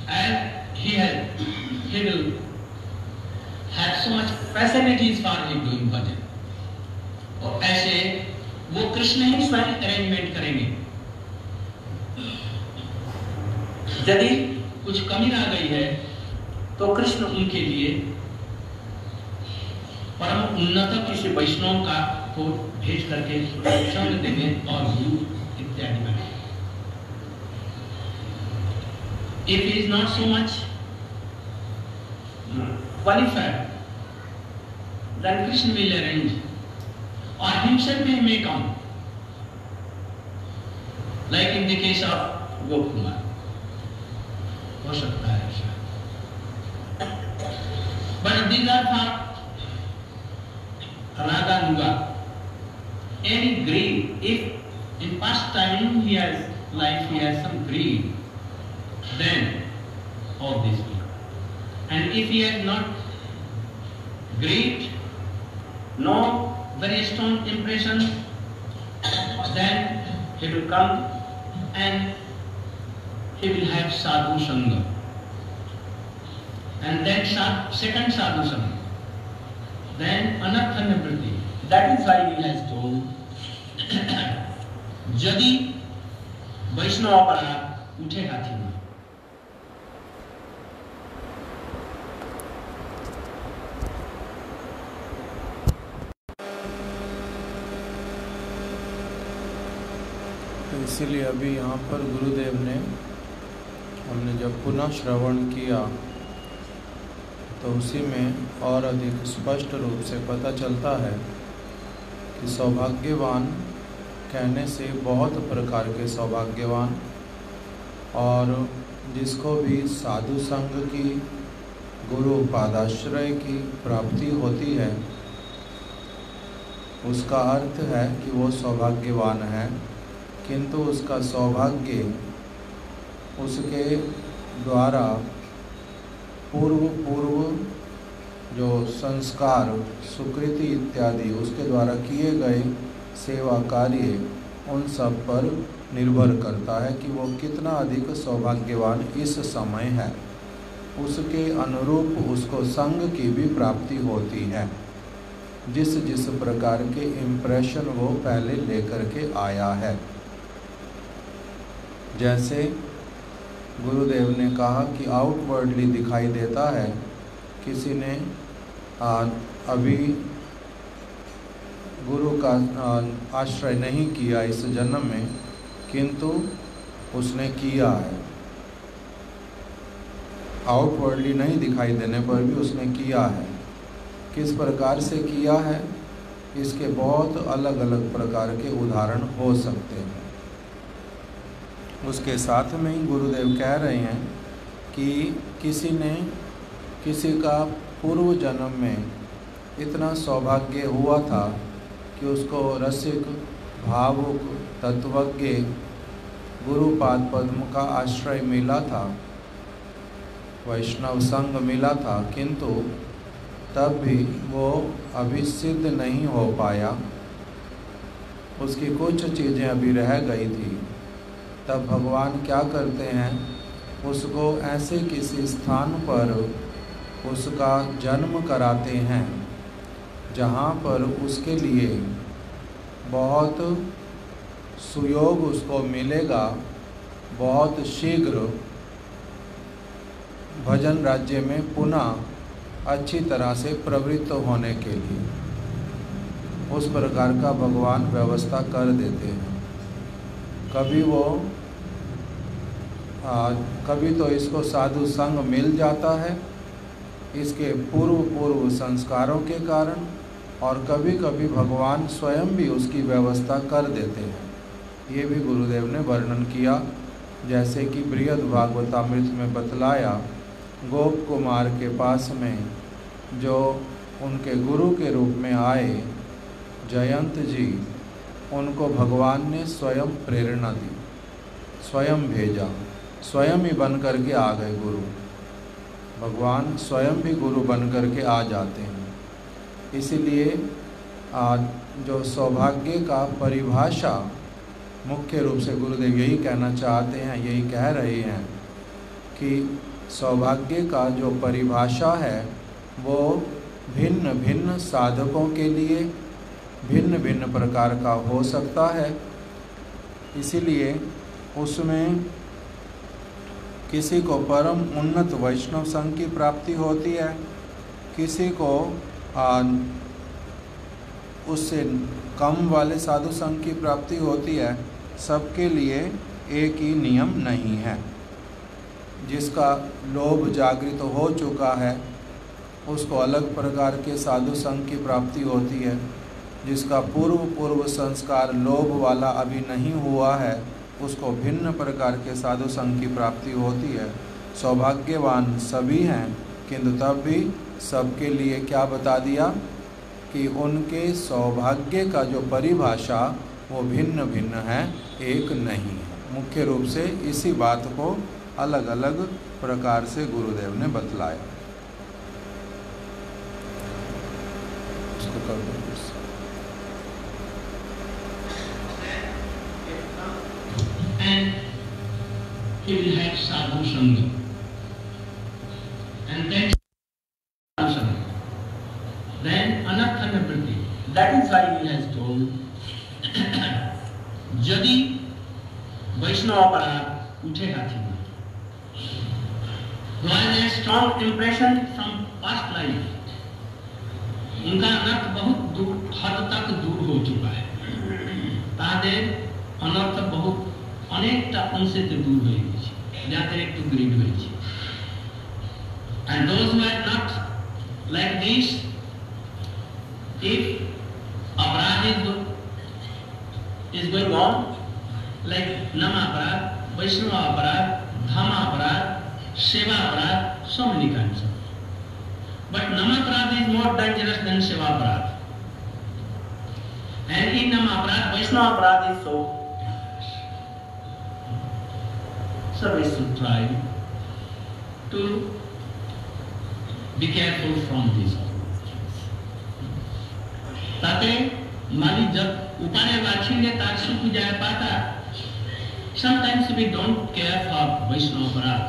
and he will have so much facilities for him doing bhajan. और ऐसे वो कृष्ण ही स्वयं अरेंजमेंट करेंगे. यदि कुछ कमी रह गई है तो कृष्ण उनके लिए परम उन्नत किसी वैष्णव का को भेज करके संग देंगे और गुरु इत्यादि बने. If he is not so much qualified, then Krishna will arrange, or himself he may come, like in the case of Gokumar. हो सकता है ऐसा. But these are for Raga Nuga. Any greed, if in past time he has some greed, then all this will come. And if he has not greed, no very strong impression, then he will come and he will have sadhu sangha. And then second sadhu sangha. Then anartha nivritti. That is why he has told, यदि वैष्णव अपराध उठे हाथी में. तो इसीलिए अभी यहाँ पर गुरुदेव ने, हमने जब पुनः श्रवण किया तो उसी में और अधिक स्पष्ट रूप से पता चलता है कि सौभाग्यवान कहने से बहुत प्रकार के सौभाग्यवान, और जिसको भी साधु संग की, गुरु पादाश्रय की प्राप्ति होती है, उसका अर्थ है कि वो सौभाग्यवान है. किंतु उसका सौभाग्य उसके द्वारा पूर्व जो संस्कार, सुकृति इत्यादि उसके द्वारा किए गए सेवा कार्य, उन सब पर निर्भर करता है कि वो कितना अधिक सौभाग्यवान इस समय है. उसके अनुरूप उसको संग की भी प्राप्ति होती है, जिस प्रकार के इम्प्रेशन वो पहले लेकर के आया है. जैसे गुरुदेव ने कहा कि आउटवर्डली दिखाई देता है, किसी ने अभी गुरु का आश्रय नहीं किया इस जन्म में, किंतु उसने किया है. आउटवर्डली नहीं दिखाई देने पर भी उसने किया है. किस प्रकार से किया है, इसके बहुत अलग अलग प्रकार के उदाहरण हो सकते हैं. उसके साथ में ही गुरुदेव कह रहे हैं कि किसी ने, किसी का पूर्व जन्म में इतना सौभाग्य हुआ था कि उसको रसिक, भावुक, तत्वज्ञ गुरुपाद पद्म का आश्रय मिला था, वैष्णव संग मिला था, किंतु तब भी वो अभी सिद्ध नहीं हो पाया, उसकी कुछ चीज़ें अभी रह गई थी. तब भगवान क्या करते हैं, उसको ऐसे किसी स्थान पर उसका जन्म कराते हैं जहाँ पर उसके लिए बहुत सुयोग उसको मिलेगा, बहुत शीघ्र भजन राज्य में पुनः अच्छी तरह से प्रवृत्त होने के लिए उस प्रकार का भगवान व्यवस्था कर देते हैं। कभी तो इसको साधु संग मिल जाता है इसके पूर्व संस्कारों के कारण, और कभी कभी भगवान स्वयं भी उसकी व्यवस्था कर देते हैं। ये भी गुरुदेव ने वर्णन किया, जैसे कि बृहद भागवतामृत में बतलाया, गोप कुमार के पास में जो उनके गुरु के रूप में आए जयंत जी, उनको भगवान ने स्वयं प्रेरणा दी, स्वयं भेजा, स्वयं ही बन करके आ गए गुरु। भगवान स्वयं भी गुरु बन करके आ जाते हैं। इसीलिए जो सौभाग्य का परिभाषा मुख्य रूप से गुरुदेव यही कहना चाहते हैं, यही कह रहे हैं कि सौभाग्य का जो परिभाषा है वो भिन्न भिन्न साधकों के लिए भिन्न भिन्न प्रकार का हो सकता है। इसीलिए उसमें किसी को परम उन्नत वैष्णव संघ की प्राप्ति होती है, किसी को उससे कम वाले साधु संघ की प्राप्ति होती है। सबके लिए एक ही नियम नहीं है। जिसका लोभ जागृत हो चुका है उसको अलग प्रकार के साधु संघ की प्राप्ति होती है। जिसका पूर्व संस्कार लोभ वाला अभी नहीं हुआ है उसको भिन्न प्रकार के साधु संघ की प्राप्ति होती है। सौभाग्यवान सभी हैं, किंतु तब भी सबके लिए क्या बता दिया कि उनके सौभाग्य का जो परिभाषा वो भिन्न भिन्न है, एक नहीं है। मुख्य रूप से इसी बात को अलग अलग प्रकार से गुरुदेव ने बतलाया। उसको कर दो। And he will have sadhu sangha, and then sadhu sangha, then anartha nivritti. That is why he has told, यदि वैष्णव अपराध उठेगा थी, who has a strong impression from past life, उनका अनर्थ बहुत दूर हद तक दूर हो चुका है। तादे अनर्थ बहुत अनेकटा अंशे से दूर हो गई, जाते एक तो ग्रीड हो गई। And those who are not like this, if aparad is going on, like nama aparad, Vaishnava aparad, dhamma aparad, seva aparad, so many kinds of. But nama aparad is more dangerous than seva aparad. And in nama aparad, Vaishnava aparad is so. So we should try to be careful from this. ताकि माली जब उपाने वाचीने तार सुख जाए पाता, sometimes we don't care for Vaishnava aparad,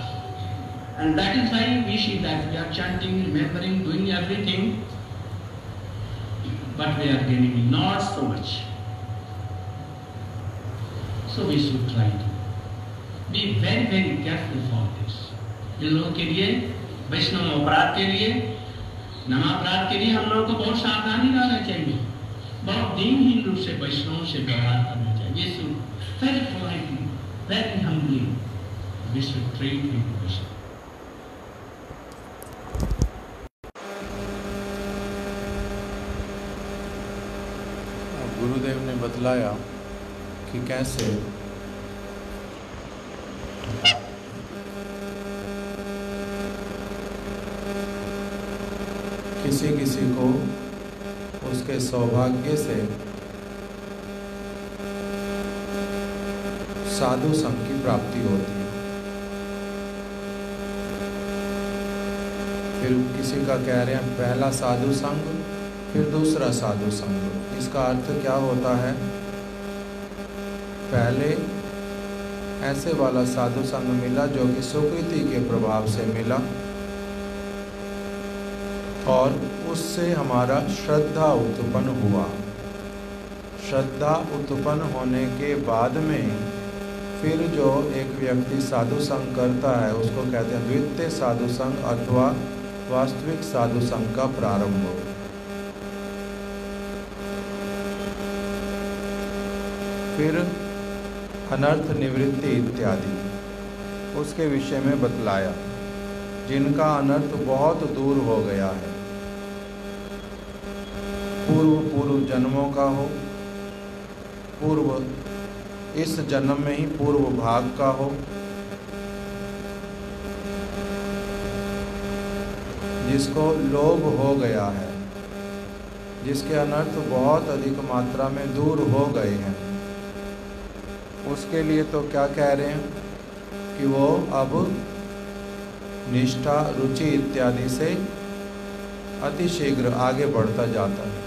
and that is why we see that we are chanting, remembering, doing everything, but we are gaining not so much. So we should try to be very very careful for this. इन लोगों के लिए, वैष्णव अपराध के लिए, नमा अपराध के लिए हम लोगों को बहुत सावधानी रहना चाहिए। बहुत दीनहीन रूप से वैष्णव से व्यवहार करना चाहिए। We should very politely, very humbly, we should treat with Vaishnava. गुरुदेव ने बतलाया कि कैसे किसी किसी को उसके सौभाग्य से साधु संघ की प्राप्ति होती है, फिर किसी का कह रहे हैं पहला साधु संघ, फिर दूसरा साधु संघ। इसका अर्थ क्या होता है? पहले ऐसे वाला साधु संघ मिला जो कि सुकृति के प्रभाव से मिला, और उससे हमारा श्रद्धा उत्पन्न हुआ। श्रद्धा उत्पन्न होने के बाद में फिर जो एक व्यक्ति साधु संग करता है उसको कहते हैं द्वितीय साधु संग अथवा वास्तविक साधु संग का प्रारंभ। फिर अनर्थ निवृत्ति इत्यादि उसके विषय में बतलाया, जिनका अनर्थ बहुत दूर हो गया है, पूर्व जन्मों का हो, इस जन्म में ही पूर्व भाग का हो, जिसको लोभ हो गया है, जिसके अनर्थ बहुत अधिक मात्रा में दूर हो गए हैं, उसके लिए तो क्या कह रहे हैं कि वो अब निष्ठा, रुचि इत्यादि से अतिशीघ्र आगे बढ़ता जाता है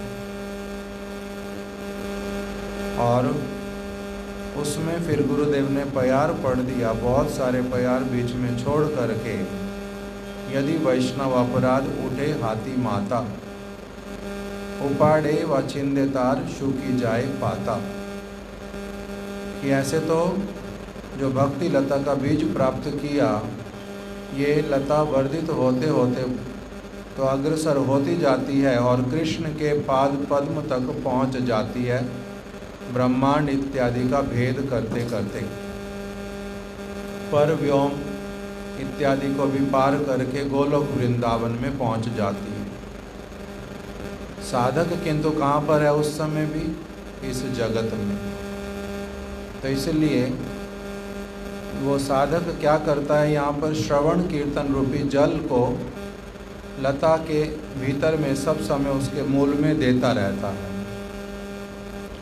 और उसमें फिर गुरुदेव ने प्यार पढ़ दिया, बहुत सारे प्यार बीच में छोड़ करके, यदि वैष्णव अपराध उठे हाथी माता, उपाड़े व छिंदे तार शुकी जाए पाता। कि ऐसे तो जो भक्ति लता का बीज प्राप्त किया, ये लता वर्धित होते होते तो अग्रसर होती जाती है और कृष्ण के पाद पद्म तक पहुंच जाती है, ब्रह्मांड इत्यादि का भेद करते करते, पर व्योम इत्यादि को भी पार करके गोलोक वृंदावन में पहुंच जाती है। साधक किंतु कहाँ पर है उस समय भी? इस जगत में। तो इसलिए वो साधक क्या करता है, यहाँ पर श्रवण कीर्तन रूपी जल को लता के भीतर में सब समय उसके मूल में देता रहता है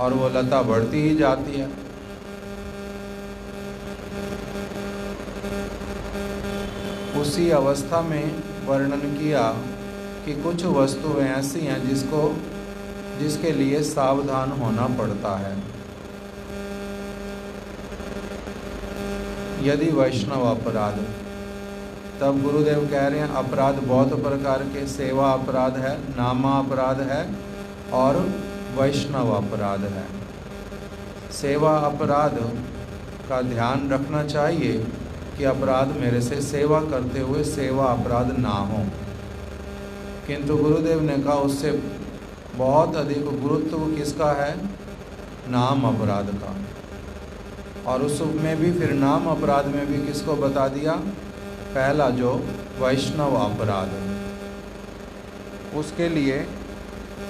और वो लता बढ़ती ही जाती है। उसी अवस्था में वर्णन किया कि कुछ वस्तुएं ऐसी हैं जिसके लिए सावधान होना पड़ता है। यदि वैष्णव अपराध, तब गुरुदेव कह रहे हैं अपराध बहुत प्रकार के, सेवा अपराध है, नामा अपराध है और वैष्णव अपराध है। सेवा अपराध का ध्यान रखना चाहिए कि अपराध मेरे से सेवा करते हुए सेवा अपराध ना हो, किंतु गुरुदेव ने कहा उससे बहुत अधिक गुरुत्व किसका है? नाम अपराध का। और उसमें भी फिर नाम अपराध में भी किसको बता दिया? पहला जो वैष्णव अपराध, उसके लिए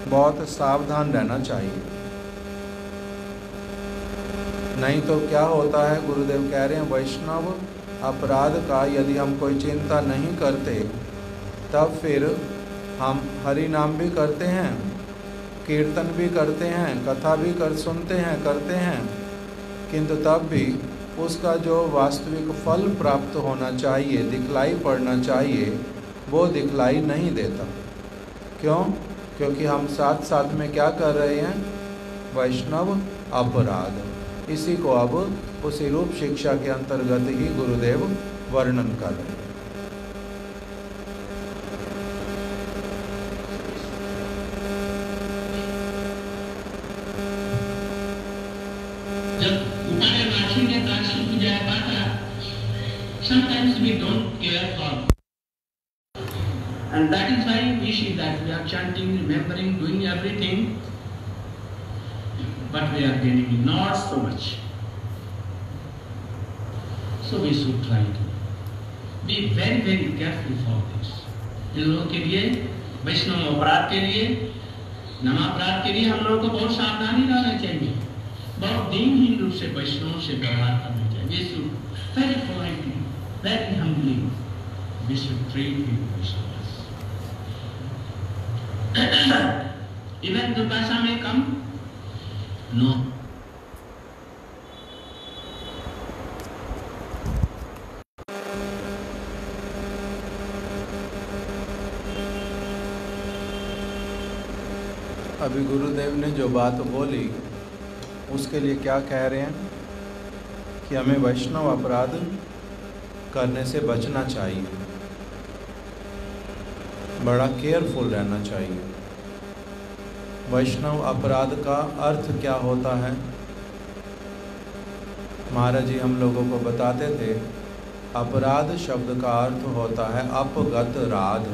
बहुत सावधान रहना चाहिए। नहीं तो क्या होता है, गुरुदेव कह रहे हैं वैष्णव अपराध का यदि हम कोई चिंता नहीं करते, तब फिर हम हरि नाम भी करते हैं, कीर्तन भी करते हैं, कथा भी करते हैं, किंतु तब भी उसका जो वास्तविक फल प्राप्त होना चाहिए, दिखलाई पड़ना चाहिए, वो दिखलाई नहीं देता। क्यों? क्योंकि हम साथ साथ में क्या कर रहे हैं? वैष्णव अपराध। इसी को अब उसी रूप शिक्षा के अंतर्गत ही गुरुदेव वर्णन कर रहे हैं। Sometimes we don't care for, and that is why we see that we are chanting, remembering, doing everything, but we are gaining not so much. So we should try to be very, very careful for this. इन लोगों के लिए, वैष्णव अपराध के लिए, नाम अपराध के लिए हम लोगों को बहुत सावधानी रहना चाहिए, बहुत दीनहीन रूप से वैष्णव से व्यवहार करना चाहिए। We should very politely, very humbly, we should treat people Vaishnavas. Even Durvasa may come, no. अभी गुरुदेव ने जो बात बोली उसके लिए क्या कह रहे हैं कि हमें वैष्णव अपराध करने से बचना चाहिए। बड़ा केयरफुल रहना चाहिए। वैष्णव अपराध का अर्थ क्या होता है? महाराज जी हम लोगों को बताते थे, अपराध शब्द का अर्थ होता है अपगत राध।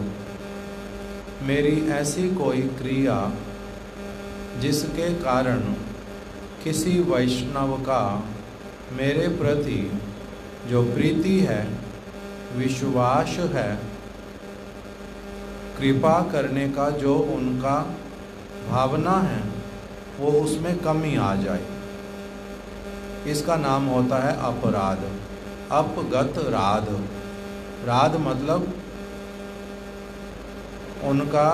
मेरी ऐसी कोई क्रिया जिसके कारण किसी वैष्णव का मेरे प्रति जो प्रीति है, विश्वास है, कृपा करने का जो उनका भावना है, वो उसमें कमी आ जाए, इसका नाम होता है अपराध, अपगत राध। राध मतलब उनका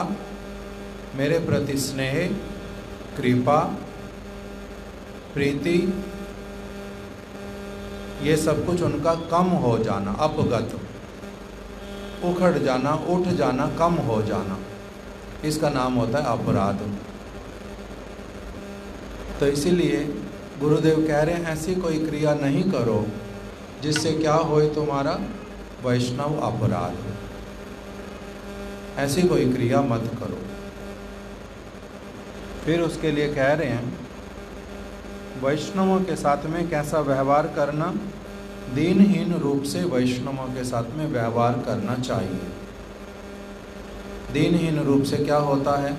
मेरे प्रति स्नेह, कृपा, प्रीति, ये सब कुछ उनका कम हो जाना, अपगत, उखड़ जाना, उठ जाना, कम हो जाना, इसका नाम होता है अपराध। तो इसीलिए गुरुदेव कह रहे हैं ऐसी कोई क्रिया नहीं करो जिससे क्या होए तुम्हारा वैष्णव अपराध। ऐसी कोई क्रिया मत करो। फिर उसके लिए कह रहे हैं वैष्णवों के साथ में कैसा व्यवहार करना, दीनहीन रूप से वैष्णवों के साथ में व्यवहार करना चाहिए। दीनहीन रूप से क्या होता है?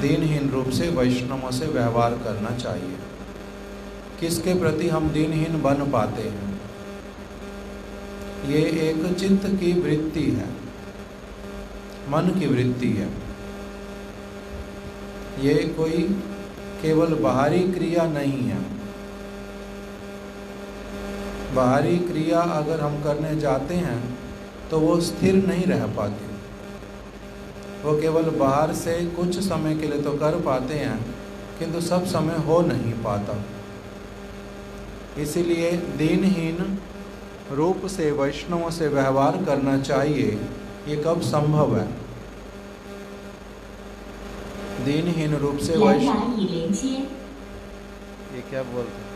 दीनहीन रूप से वैष्णवों से व्यवहार करना चाहिए। किसके प्रति हम दीनहीन बन पाते हैं? ये एक चित्त की वृत्ति है, मन की वृत्ति है। ये कोई केवल बाहरी क्रिया नहीं है। बाहरी क्रिया अगर हम करने जाते हैं तो वो स्थिर नहीं रह पाती। वो केवल बाहर से कुछ समय के लिए तो कर पाते हैं, किंतु सब समय हो नहीं पाता। इसीलिए दीनहीन रूप से वैष्णवों से व्यवहार करना चाहिए। ये कब संभव है? दीनहीन रूप से वैष्णव, ये क्या बोलते हैं?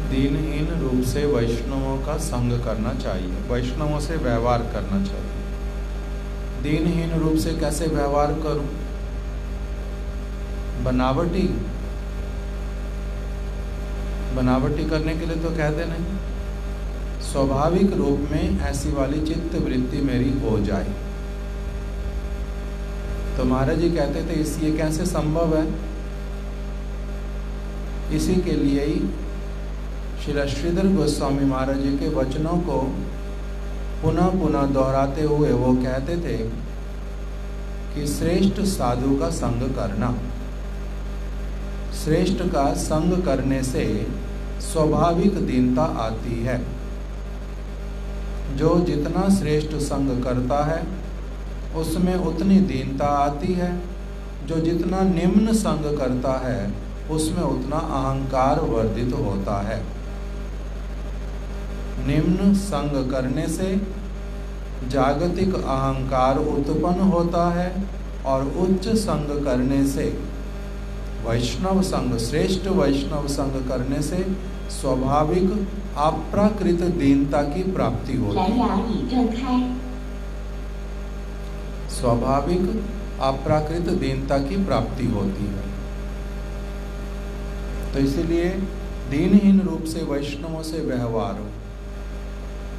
दीनहीन रूप से वैष्णवों का संग करना चाहिए, वैष्णवों से व्यवहार करना चाहिए। दीनहीन रूप से कैसे व्यवहार करूं? बनावटी करने के लिए तो कहते नहीं, स्वाभाविक रूप में ऐसी वाली चित्त वृत्ति मेरी हो जाए। तो महाराज जी कहते थे ये कैसे संभव है? इसी के लिए ही श्री श्रीधर गोस्वामी महाराज जी के वचनों को पुनः पुनः दोहराते हुए वो कहते थे कि श्रेष्ठ साधु का संग करना, श्रेष्ठ का संग करने से स्वाभाविक दीनता आती है। जो जितना श्रेष्ठ संग करता है उसमें उतनी दीनता आती है। जो जितना निम्न संग करता है उसमें उतना अहंकार वर्धित होता है। निम्न संग करने से जागतिक अहंकार उत्पन्न होता है और उच्च संग करने से वैष्णव संग, श्रेष्ठ वैष्णव संग करने से स्वाभाविक अप्राकृत दीनता की प्राप्ति होती है। स्वाभाविक अप्राकृत दीनता की प्राप्ति होती है। तो इसलिए दीनहीन रूप से वैष्णवों से व्यवहार हो।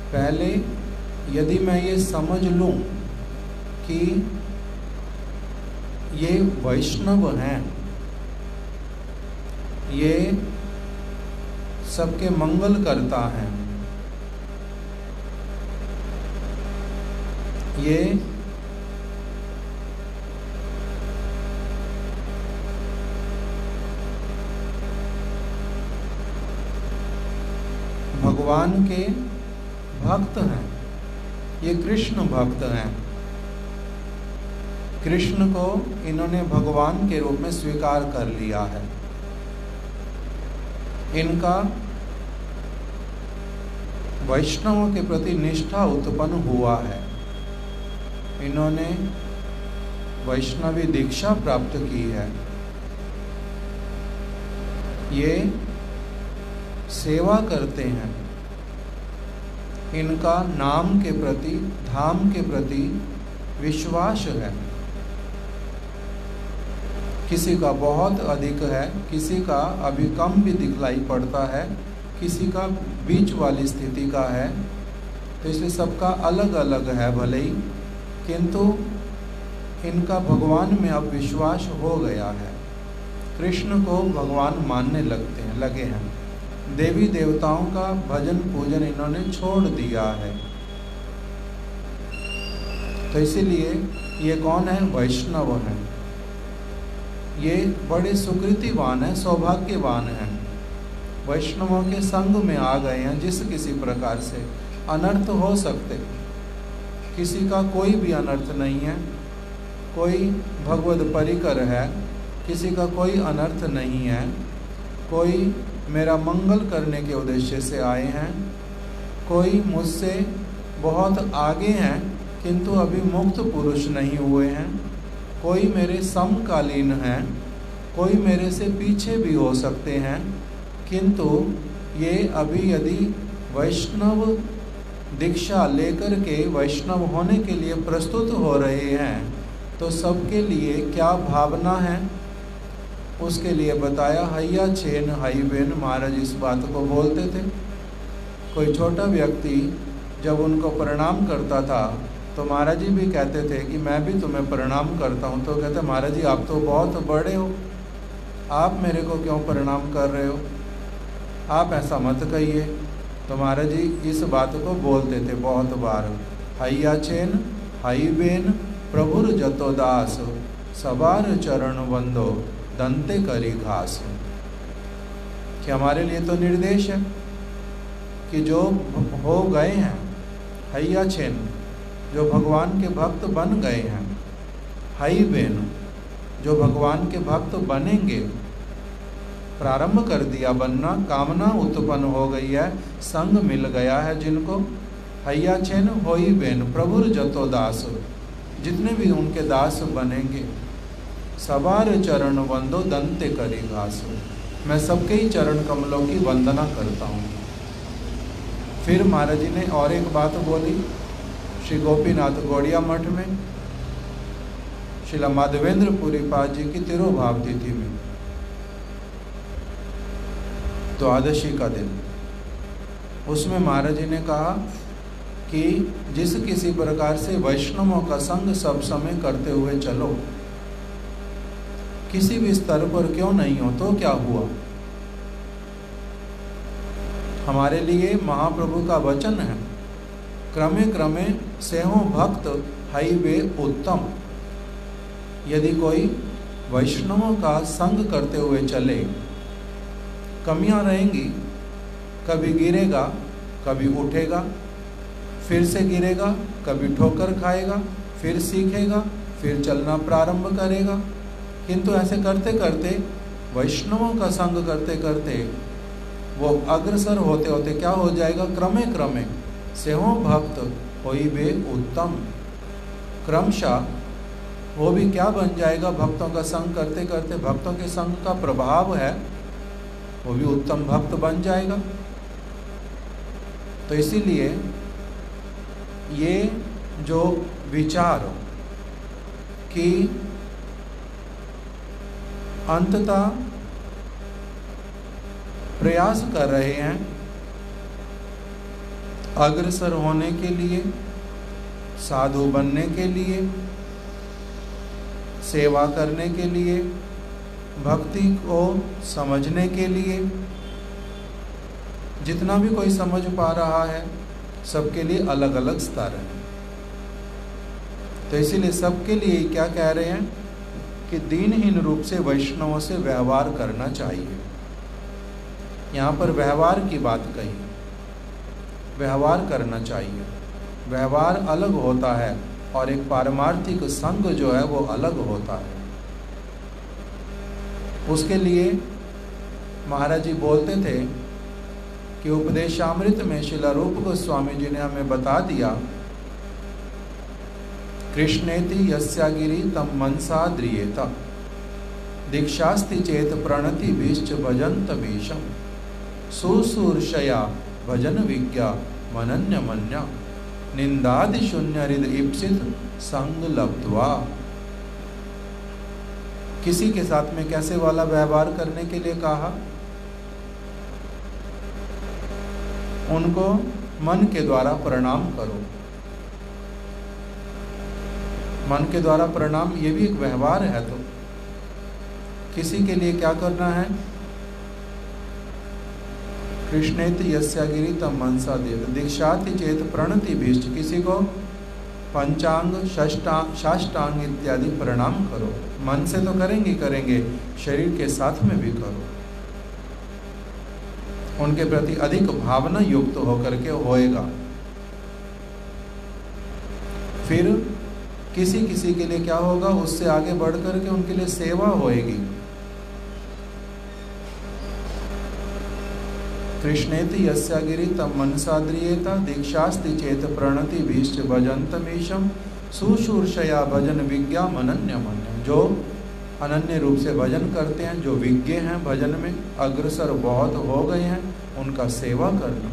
पहले यदि मैं ये समझ लूं कि ये वैष्णव हैं, ये सबके मंगल करता है, ये भगवान के भक्त हैं, ये कृष्ण भक्त हैं, कृष्ण को इन्होंने भगवान के रूप में स्वीकार कर लिया है। इनका वैष्णवों के प्रति निष्ठा उत्पन्न हुआ है। इन्होंने वैष्णवी दीक्षा प्राप्त की है। ये सेवा करते हैं। इनका नाम के प्रति, धाम के प्रति विश्वास है। किसी का बहुत अधिक है, किसी का अभी कम भी दिखलाई पड़ता है, किसी का बीच वाली स्थिति का है। तो इसलिए सबका अलग अलग है भले ही, किंतु इनका भगवान में अब विश्वास हो गया है। कृष्ण को भगवान मानने लगे हैं। देवी देवताओं का भजन पूजन इन्होंने छोड़ दिया है। तो इसीलिए ये कौन है? वैष्णव हैं। ये बड़े सुकृतिवान हैं, सौभाग्यवान हैं। वैष्णवों के संग में आ गए हैं। जिस किसी प्रकार से अनर्थ हो सकते, किसी का कोई भी अनर्थ नहीं है। कोई भगवद परिकर है, किसी का कोई अनर्थ नहीं है। कोई मेरा मंगल करने के उद्देश्य से आए हैं, कोई मुझसे बहुत आगे हैं किंतु अभी मुक्त पुरुष नहीं हुए हैं, कोई मेरे समकालीन हैं, कोई मेरे से पीछे भी हो सकते हैं, किंतु ये अभी यदि वैष्णव दीक्षा लेकर के वैष्णव होने के लिए प्रस्तुत हो रहे हैं तो सबके लिए क्या भावना है उसके लिए बताया। हैया छेन हाई बेन, महाराज इस बात को बोलते थे। कोई छोटा व्यक्ति जब उनको प्रणाम करता था तो महाराज जी भी कहते थे कि मैं भी तुम्हें प्रणाम करता हूँ। तो कहते महाराज जी आप तो बहुत बड़े हो, आप मेरे को क्यों प्रणाम कर रहे हो, आप ऐसा मत कहिए। तो महाराज जी इस बात को बोलते थे बहुत बार। हैया छेन हाई बेन प्रभुर जतो दास, सबार चरण वंदो दंते करी घास। कि हमारे लिए तो निर्देश है कि जो हो गए हैं हैया छेन, जो भगवान के भक्त बन गए हैं, हाई बेन जो भगवान के भक्त बनेंगे, प्रारंभ कर दिया बनना, कामना उत्पन्न हो गई है, संग मिल गया है जिनको। हैया छेन होई बेन प्रभुर जतो दास, जितने भी उनके दास बनेंगे, सबार चरण वंदो दंते करी घास, मैं सबके ही चरण कमलों की वंदना करता हूँ। फिर महाराज जी ने और एक बात बोली। श्री गोपीनाथ गौड़िया मठ में श्रीला माधवेंद्र पुरी पाद जी की तिरुभाव तिथि में द्वादशी का दिन, उसमें महाराज जी ने कहा कि जिस किसी प्रकार से वैष्णवों का संग सब समय करते हुए चलो, किसी भी स्तर पर क्यों नहीं हो तो क्या हुआ। हमारे लिए महाप्रभु का वचन है, क्रमे क्रमे सेहो भक्त हाईवे उत्तम। यदि कोई वैष्णवों का संग करते हुए चले, कमियां रहेंगी, कभी गिरेगा, कभी उठेगा, फिर से गिरेगा, कभी ठोकर खाएगा, फिर सीखेगा, फिर चलना प्रारंभ करेगा। किंतु ऐसे करते करते, वैष्णवों का संग करते करते वो अग्रसर होते होते क्या हो जाएगा? क्रमे क्रमे सेहो भक्त होइबे उत्तम। क्रमशः वो भी क्या बन जाएगा? भक्तों का संग करते करते, भक्तों के संग का प्रभाव है, वो भी उत्तम भक्त बन जाएगा। तो इसीलिए ये जो विचार कि अंततः प्रयास कर रहे हैं अग्रसर होने के लिए, साधु बनने के लिए, सेवा करने के लिए, भक्ति को समझने के लिए, जितना भी कोई समझ पा रहा है सबके लिए अलग अलग स्तर है। तो इसीलिए सबके लिए क्या कह रहे हैं कि दीनहीन रूप से वैष्णवों से व्यवहार करना चाहिए। यहाँ पर व्यवहार की बात कही, व्यवहार करना चाहिए। व्यवहार अलग होता है, और एक पारमार्थिक संग जो है वो अलग होता है। उसके लिए महाराज जी बोलते थे कि उपदेशामृत में श्रील रूप गोस्वामी जी ने हमें बता दिया, कृष्णेति यस्यागिरि तम मनसा द्रियेत दीक्षास्ति चेत प्रणति बीश्च भजंत बीशम सुसूर्षया भजन विज्ञा मनन्य मन्या निंदादि शून्य हृदय ईप्सित संग लब्ध्वा। किसी के साथ में कैसे वाला व्यवहार करने के लिए कहा? उनको मन के द्वारा प्रणाम करो। मन के द्वारा प्रणाम ये भी एक व्यवहार है। तो किसी के लिए क्या करना है? कृष्णेति यस्यागिरि तम मनसा देव दीक्षाति चेत प्रणति भीष्ट। किसी को पंचांग साष्टांग इत्यादि प्रणाम करो। मन से तो करेंगे, शरीर के साथ में भी करो। उनके प्रति अधिक भावना युक्त होकर के होएगा। फिर किसी किसी के लिए क्या होगा, उससे आगे बढ़ करके उनके लिए सेवा होएगी। कृष्णेति यस्यागिरि तम मनसा द्रियेत दीक्षास्ति चेत प्रणति भीष्ट भजंतमीशम सुशूर्षया भजन विज्ञा मनन्य मन्य। जो अनन्य रूप से भजन करते हैं, जो विज्ञ हैं, भजन में अग्रसर बहुत हो गए हैं, उनका सेवा करना।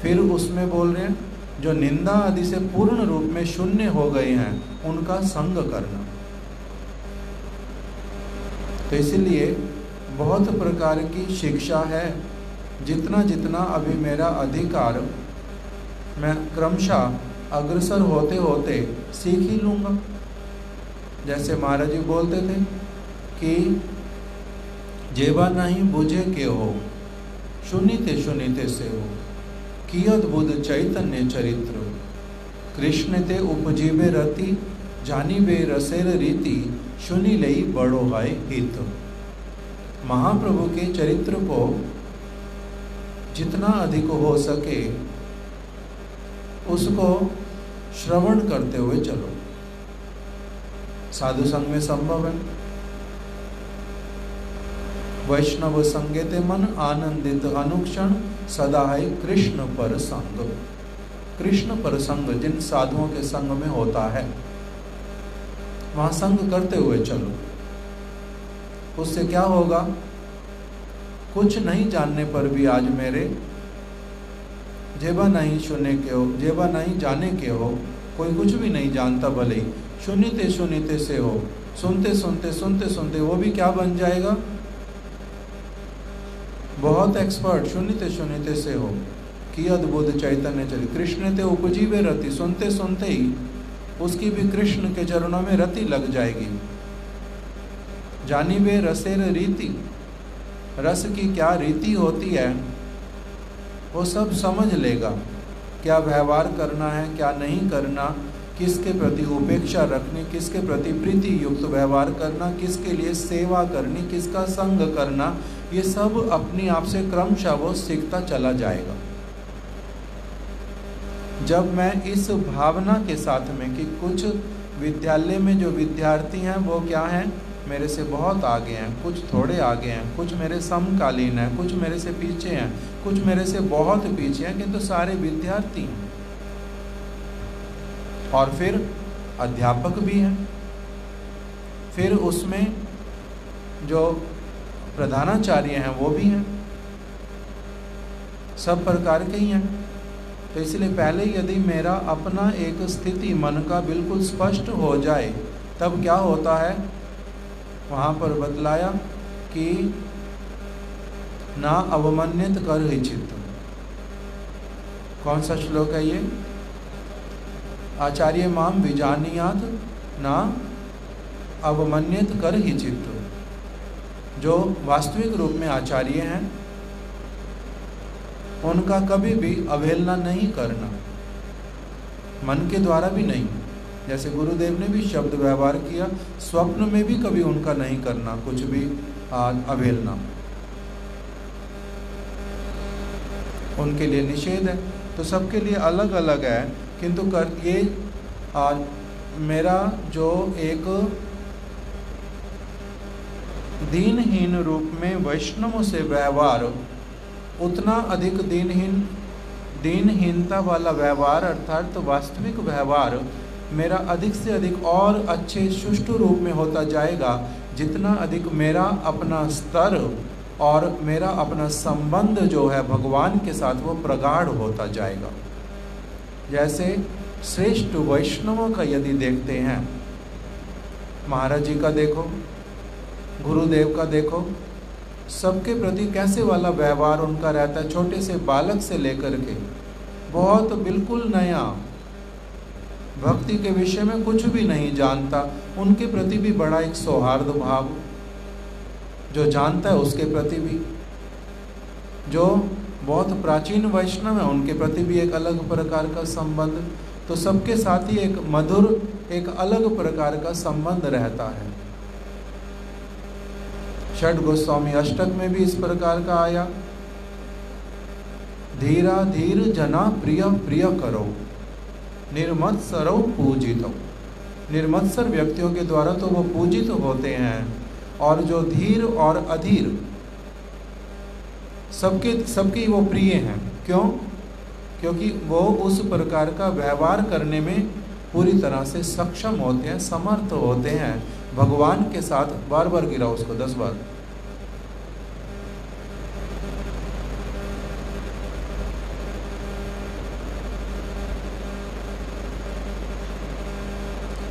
फिर उसमें बोल रहे हैं जो निंदा आदि से पूर्ण रूप में शून्य हो गए हैं, उनका संग करना। तो इसलिए बहुत प्रकार की शिक्षा है। जितना जितना अभी मेरा अधिकार मैं क्रमशः अग्रसर होते होते सीख ही लूँगा। जैसे महाराज जी बोलते थे कि जेबा नहीं बुझे के हो, सुनीते सुनीते से हो, कियत बुध चैतन्य चरित्र, कृष्ण ते उपजीवे रति, जानिबे रसेर रीति, सुनी लई बड़ो है हित। महाप्रभु के चरित्र को जितना अधिक हो सके उसको श्रवण करते हुए चलो। साधु संग में संभव है। वैष्णव संगेते मन आनंदित अनुक्षण सदा है कृष्ण पर संग। कृष्ण पर संग जिन साधुओं के संग में होता है, वहां संग करते हुए चलो। उससे क्या होगा? कुछ नहीं जानने पर भी आज मेरे जेबा नहीं सुनने के हो, जेबा नहीं जाने के हो, कोई कुछ भी नहीं जानता, भले ही सुनते सुनते से हो, सुनते सुनते सुनते सुनते वो भी क्या बन जाएगा? बहुत एक्सपर्ट। सुनते सुनते से हो कि अद्भुत चैतन्य चली, कृष्ण ते उपजीवे रति। सुनते सुनते ही उसकी भी कृष्ण के चरणों में रति लग जाएगी। जानिबे रसेर रीति, रस की क्या रीति होती है वो सब समझ लेगा। क्या व्यवहार करना है, क्या नहीं करना, किसके प्रति उपेक्षा रखनी, किसके प्रति प्रीति युक्त व्यवहार करना, किसके लिए सेवा करनी, किसका संग करना, ये सब अपने आप से क्रमशः वो सीखता चला जाएगा। जब मैं इस भावना के साथ में कि कुछ विद्यालय में जो विद्यार्थी हैं वो क्या हैं, मेरे से बहुत आगे हैं, कुछ थोड़े आगे हैं, कुछ मेरे समकालीन हैं, कुछ मेरे से पीछे हैं, कुछ मेरे से बहुत पीछे हैं, किंतु सारे विद्यार्थी हैं। और फिर अध्यापक भी हैं, फिर उसमें जो प्रधानाचार्य हैं वो भी हैं, सब प्रकार के ही हैं। तो इसलिए पहले यदि मेरा अपना एक स्थिति मन का बिल्कुल स्पष्ट हो जाए, तब क्या होता है? वहाँ पर बतलाया कि ना अवमन्यत कर ही चित्त। कौन सा श्लोक है ये? आचार्य माम विजानियात ना अवमन्यत कर ही चित्त। जो वास्तविक रूप में आचार्य हैं उनका कभी भी अवहेलना नहीं करना, मन के द्वारा भी नहीं। जैसे गुरुदेव ने भी शब्द व्यवहार किया, स्वप्न में भी कभी उनका नहीं करना, कुछ भी अवहेलना उनके लिए निषेध है। तो सबके लिए अलग अलग है, किंतु ये मेरा जो एक दीनहीन रूप में वैष्णव से व्यवहार, उतना अधिक दीनहीनता वाला व्यवहार अर्थात वास्तविक व्यवहार मेरा अधिक से अधिक और अच्छे सुष्ठु रूप में होता जाएगा, जितना अधिक मेरा अपना स्तर और मेरा अपना संबंध जो है भगवान के साथ वो प्रगाढ़ होता जाएगा। जैसे श्रेष्ठ वैष्णवों का यदि देखते हैं, महाराज जी का देखो, गुरुदेव का देखो, सबके प्रति कैसे वाला व्यवहार उनका रहता है। छोटे से बालक से लेकर के बहुत बिल्कुल नया, भक्ति के विषय में कुछ भी नहीं जानता, उनके प्रति भी बड़ा एक सौहार्द भाव, जो जानता है उसके प्रति भी, जो बहुत प्राचीन वैष्णव है उनके प्रति भी एक अलग प्रकार का संबंध। तो सबके साथ ही एक मधुर, एक अलग प्रकार का संबंध रहता है। षड गोस्वामी अष्टक में भी इस प्रकार का आया, धीरा धीर जना प्रिय प्रिय करो, निर्मत्सरो पूजितो। निर्मत्सर व्यक्तियों के द्वारा तो वो पूजित होते हैं, और जो धीर और अधीर सबके वो प्रिय हैं। क्यों? क्योंकि वो उस प्रकार का व्यवहार करने में पूरी तरह से सक्षम होते हैं, समर्थ होते हैं भगवान के साथ। बार बार गिरा उसको 10 बार।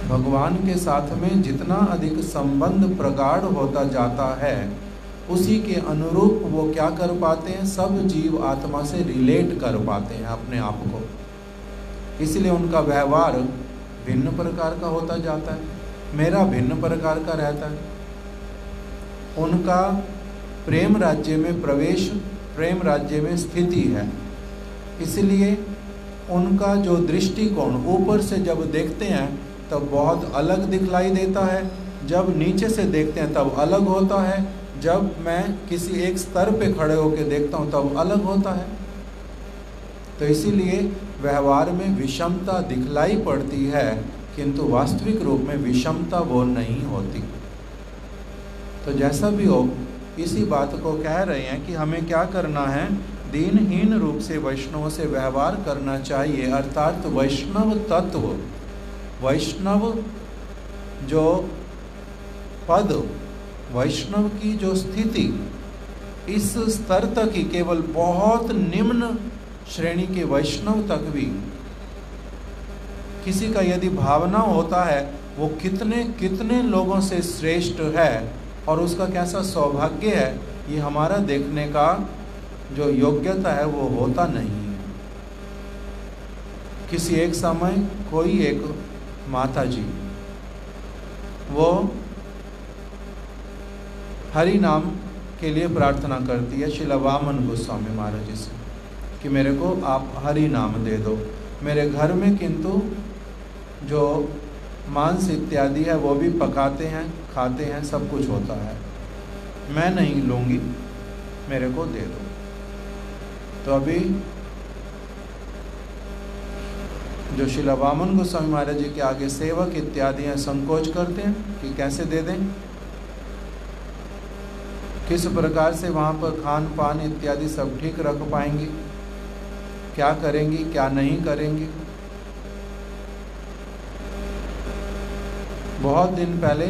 भगवान के साथ में जितना अधिक संबंध प्रगाढ़ होता जाता है, उसी के अनुरूप वो क्या कर पाते हैं, सब जीव आत्मा से रिलेट कर पाते हैं अपने आप को। इसलिए उनका व्यवहार भिन्न प्रकार का होता जाता है, मेरा भिन्न प्रकार का रहता है। उनका प्रेम राज्य में प्रवेश, प्रेम राज्य में स्थिति है, इसलिए उनका जो दृष्टिकोण ऊपर से जब देखते हैं तब बहुत अलग दिखलाई देता है, जब नीचे से देखते हैं तब अलग होता है, जब मैं किसी एक स्तर पे खड़े होकर देखता हूँ तब अलग होता है। तो इसीलिए व्यवहार में विषमता दिखलाई पड़ती है, किंतु वास्तविक रूप में विषमता वो नहीं होती। तो जैसा भी हो, इसी बात को कह रहे हैं कि हमें क्या करना है, दीनहीन रूप से वैष्णव से व्यवहार करना चाहिए। अर्थात वैष्णव तत्व, वैष्णव जो पद, वैष्णव की जो स्थिति, इस स्तर तक ही, केवल बहुत निम्न श्रेणी के वैष्णव तक भी किसी का यदि भावना होता है, वो कितने कितने लोगों से श्रेष्ठ है और उसका कैसा सौभाग्य है, ये हमारा देखने का जो योग्यता है वो होता नहीं है। किसी एक समय कोई एक माता जी, वो हरि नाम के लिए प्रार्थना करती है श्रील वामन गोस्वामी महाराज जी से कि मेरे को आप हरि नाम दे दो। मेरे घर में किंतु जो मांस इत्यादि है वो भी पकाते हैं, खाते हैं, सब कुछ होता है, मैं नहीं लूँगी, मेरे को दे दो। तो अभी जो श्रील वामन गोस्वामी महाराज जी के आगे सेवक इत्यादि हैं, संकोच करते हैं कि कैसे दे दें, किस प्रकार से वहाँ पर खान पान इत्यादि सब ठीक रख पाएंगी, क्या करेंगी, क्या नहीं करेंगी। बहुत दिन पहले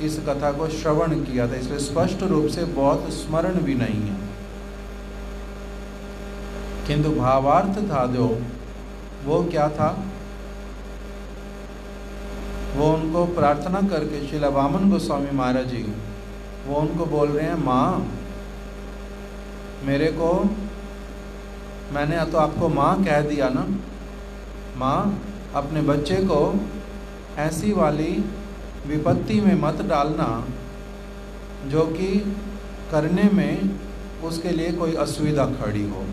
इस कथा को श्रवण किया था, इसलिए स्पष्ट रूप से बहुत स्मरण भी नहीं है, किंतु भावार्थ था जो वो क्या था, वो उनको प्रार्थना करके श्रील वामन गोस्वामी महाराज जी वो उनको बोल रहे हैं, माँ मेरे को, मैंने तो आपको माँ कह दिया ना, माँ अपने बच्चे को ऐसी वाली विपत्ति में मत डालना जो कि करने में उसके लिए कोई असुविधा खड़ी हो।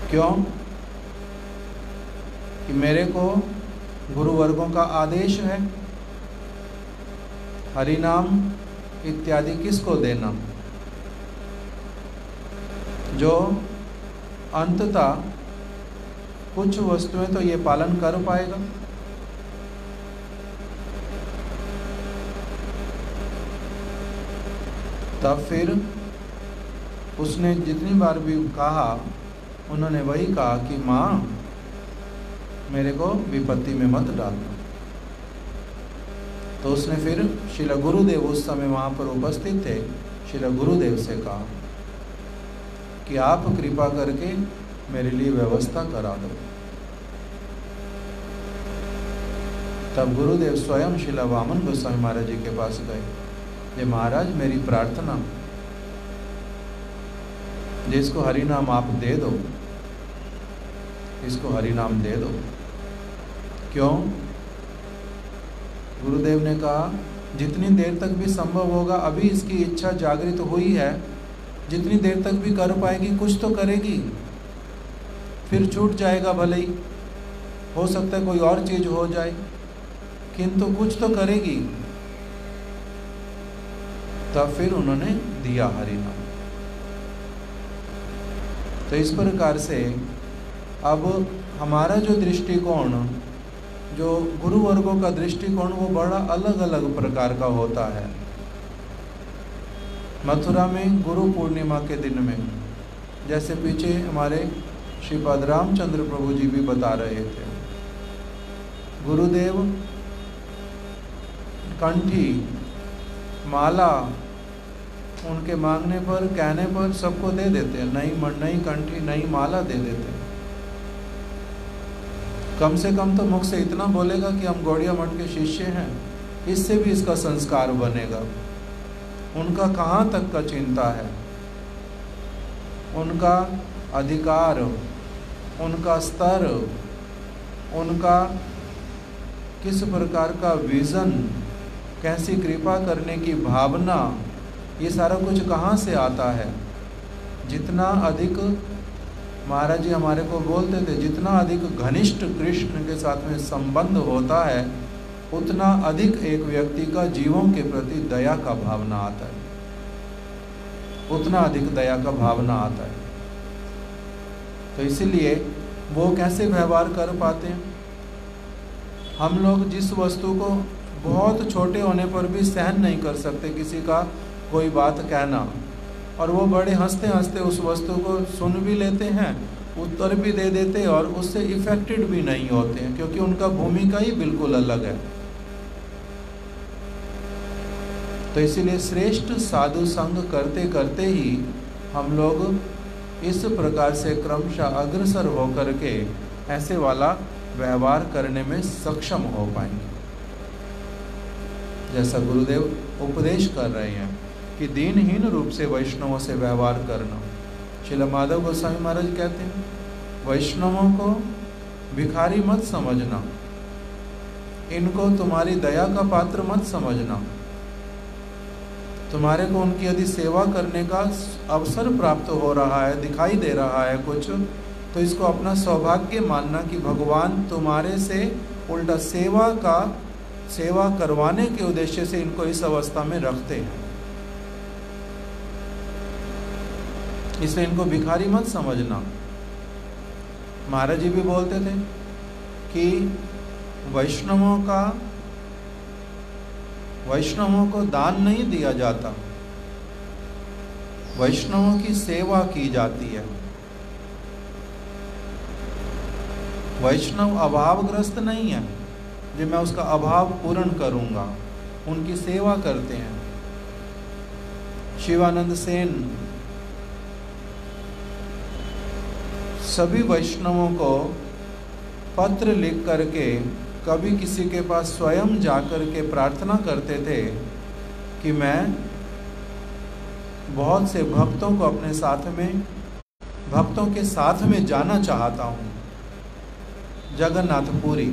क्यों? कि मेरे को गुरुवर्गों का आदेश है हरि नाम इत्यादि किसको देना, जो अंततः कुछ वस्तुएं तो ये पालन कर पाएगा। तब फिर उसने जितनी बार भी कहा, उन्होंने वही कहा कि माँ मेरे को विपत्ति में मत डालना। तो उसने फिर श्रील गुरुदेव उस समय वहाँ पर उपस्थित थे, श्रील गुरुदेव से कहा कि आप कृपा करके मेरे लिए व्यवस्था करा दो। तब गुरुदेव स्वयं श्रील वामन गोस्वामी महाराज जी के पास गए, ये महाराज मेरी प्रार्थना, जिसको हरि नाम आप दे दो, इसको हरि नाम दे दो। क्यों? गुरुदेव ने कहा जितनी देर तक भी संभव होगा, अभी इसकी इच्छा जागृत हुई है, जितनी देर तक भी कर पाएगी कुछ तो करेगी, फिर छूट जाएगा भले ही, हो सकता है कोई और चीज हो जाए, किंतु कुछ तो करेगी। तब फिर उन्होंने दिया हरि नाम। तो इस प्रकार से अब हमारा जो दृष्टिकोण, जो गुरु वर्गों का दृष्टिकोण, वो बड़ा अलग अलग प्रकार का होता है। मथुरा में गुरु पूर्णिमा के दिन में, जैसे पीछे हमारे श्रीपाद रामचंद्र प्रभु जी भी बता रहे थे, गुरुदेव कंठी, माला उनके मांगने पर, कहने पर सबको दे देते हैं, नई कंठी, नई माला दे देते हैं। कम से कम तो मुख से इतना बोलेगा कि हम गौड़िया मठ के शिष्य हैं, इससे भी इसका संस्कार बनेगा। उनका कहाँ तक का चिंता है, उनका अधिकार, उनका स्तर, उनका किस प्रकार का विजन, कैसी कृपा करने की भावना, ये सारा कुछ कहाँ से आता है। जितना अधिक महाराज जी हमारे को बोलते थे, जितना अधिक घनिष्ठ कृष्ण के साथ में संबंध होता है, उतना अधिक एक व्यक्ति का जीवों के प्रति दया का भावना आता है, उतना अधिक दया का भावना आता है। तो इसीलिए वो कैसे व्यवहार कर पाते हैं। हम लोग जिस वस्तु को बहुत छोटे होने पर भी सहन नहीं कर सकते, किसी का कोई बात कहना, और वो बड़े हंसते हंसते उस वस्तु को सुन भी लेते हैं, उत्तर भी दे देते हैं, और उससे इफेक्टेड भी नहीं होते हैं, क्योंकि उनका भूमिका ही बिल्कुल अलग है। तो इसीलिए श्रेष्ठ साधु संग करते करते ही हम लोग इस प्रकार से क्रमशः अग्रसर होकर के ऐसे वाला व्यवहार करने में सक्षम हो पाएंगे। जैसा गुरुदेव उपदेश कर रहे हैं कि दीनहीन रूप से वैष्णवों से व्यवहार करना। श्रील माधव गोस्वामी महाराज कहते हैं, वैष्णवों को भिखारी मत समझना, इनको तुम्हारी दया का पात्र मत समझना। तुम्हारे को उनकी यदि सेवा करने का अवसर प्राप्त हो रहा है, दिखाई दे रहा है कुछ, तो इसको अपना सौभाग्य मानना कि भगवान तुम्हारे से उल्टा सेवा करवाने के उद्देश्य से इनको इस अवस्था में रखते हैं। इसलिए इनको भिखारी मत समझना। महाराज जी भी बोलते थे कि वैष्णवों को दान नहीं दिया जाता, वैष्णवों की सेवा की जाती है। वैष्णव अभावग्रस्त नहीं है जो मैं उसका अभाव पूर्ण करूंगा, उनकी सेवा करते हैं। शिवानंद सेन सभी वैष्णवों को पत्र लिख करके कभी किसी के पास स्वयं जाकर के प्रार्थना करते थे कि मैं बहुत से भक्तों को अपने साथ में, भक्तों के साथ में जाना चाहता हूँ जगन्नाथपुरी,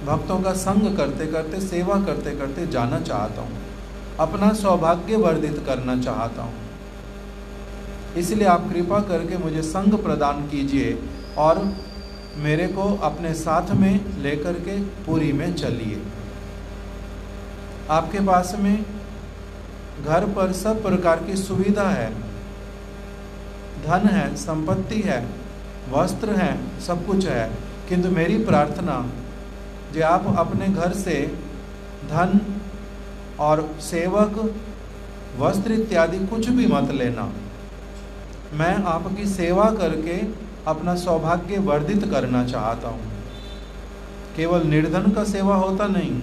भक्तों का संग करते करते, सेवा करते करते जाना चाहता हूँ, अपना सौभाग्य वर्धित करना चाहता हूँ। इसलिए आप कृपा करके मुझे संग प्रदान कीजिए और मेरे को अपने साथ में लेकर के पुरी में चलिए। आपके पास में घर पर सब प्रकार की सुविधा है, धन है, संपत्ति है, वस्त्र है, सब कुछ है, किंतु मेरी प्रार्थना जे आप अपने घर से धन और सेवक वस्त्र इत्यादि कुछ भी मत लेना। मैं आपकी सेवा करके अपना सौभाग्य वर्धित करना चाहता हूँ। केवल निर्धन का सेवा होता नहीं,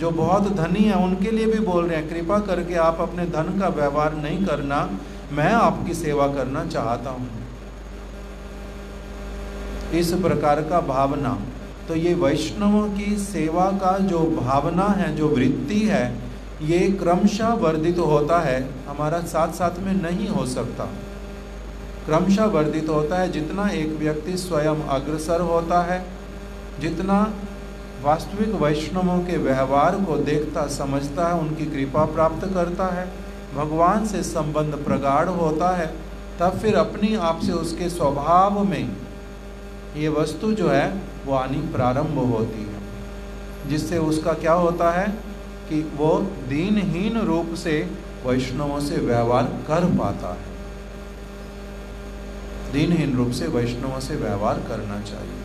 जो बहुत धनी है उनके लिए भी बोल रहे हैं, कृपा करके आप अपने धन का व्यवहार नहीं करना, मैं आपकी सेवा करना चाहता हूँ। इस प्रकार का भावना, तो ये वैष्णवों की सेवा का जो भावना है, जो वृत्ति है, ये क्रमशः वर्धित होता है, हमारा साथ साथ में नहीं हो सकता। क्रमशः वर्धित होता है जितना एक व्यक्ति स्वयं अग्रसर होता है, जितना वास्तविक वैष्णवों के व्यवहार को देखता समझता है, उनकी कृपा प्राप्त करता है, भगवान से संबंध प्रगाढ़ होता है, तब फिर अपनी आप से उसके स्वभाव में ये वस्तु जो है वो आनी प्रारंभ होती है, जिससे उसका क्या होता है कि वो दीनहीन रूप से वैष्णवों से व्यवहार कर पाता है। दीनहीन रूप से वैष्णवों से व्यवहार करना चाहिए।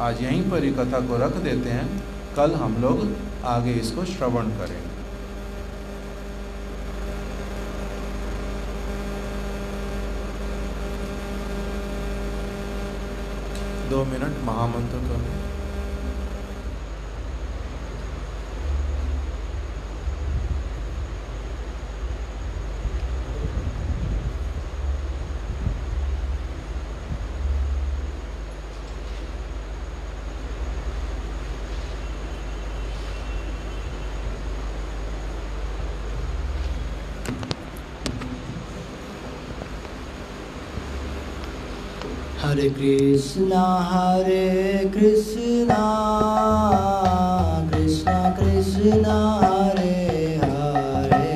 आज यहीं पर ही कथा को रख देते हैं, कल हम लोग आगे इसको श्रवण करेंगे। दो मिनट महामंत्र करो। हरे कृष्णा कृष्णा कृष्णा हरे हरे,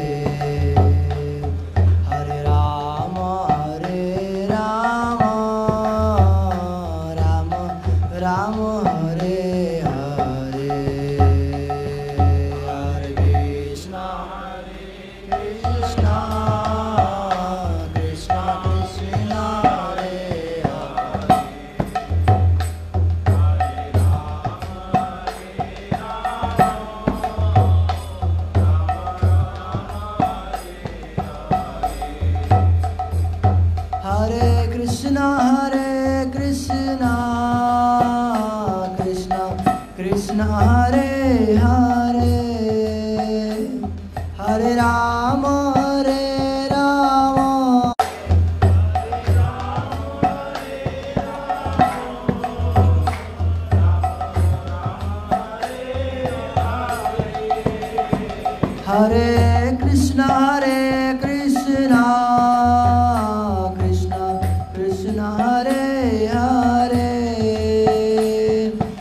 हरे राम राम राम हरे हरे, हरे कृष्णा कृष्णा कृष्णा कृष्ण हरे हरे, हरे राम हरे कृष्ण कृष्ण कृष्ण हरे हरे,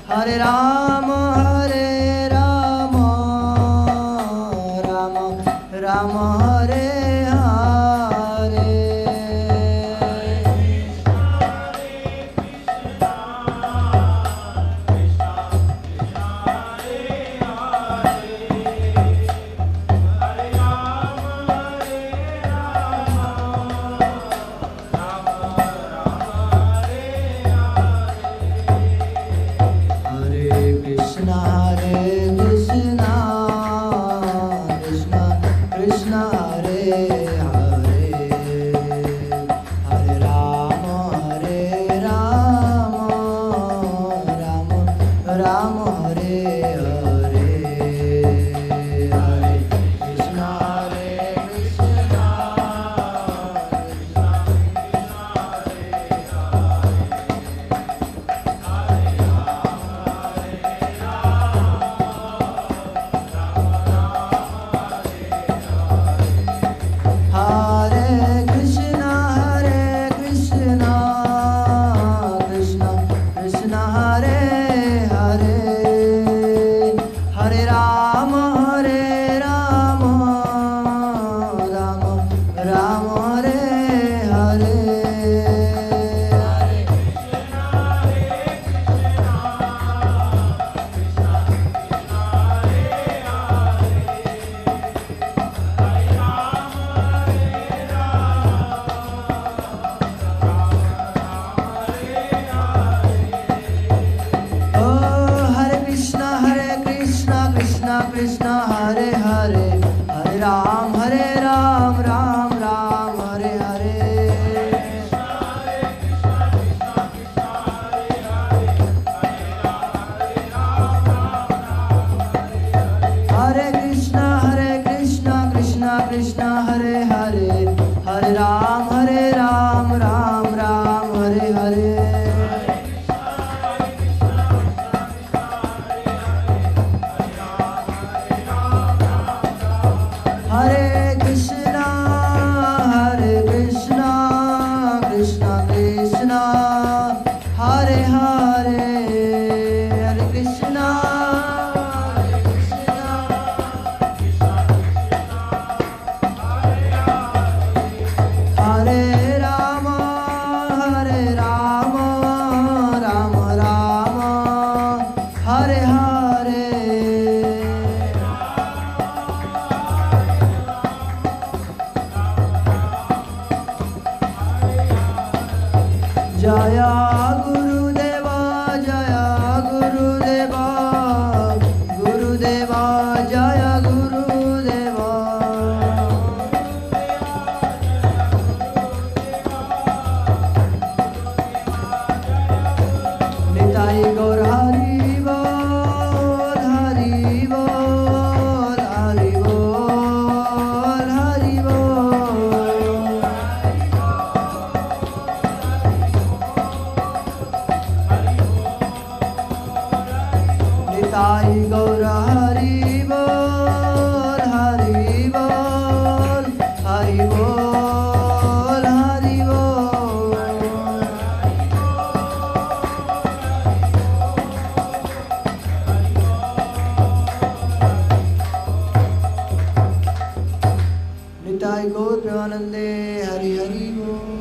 हरे राम राम हरे हरे। हरे राम राम राम हरे हरे हरे कृष्णा कृष्णा कृष्णा हरे हरे हरे राम राम राम हरे हरे हरे कृष्णा कृष्णा कृष्णा हरे हरे हरे कृष्णा हरे राम राम राम हरे हरे जया गुरुदेवा जया गुरुदेवा गुरुदेवा जया गुरुदेवा निताई गौर हरि बोल हरि बोल हरि बोल हरि बोल निताई गौर हरि बोल हरि बोल हरि बोल हरि बोल निताई गौर प्रेमानंदे हरि हरि बोल।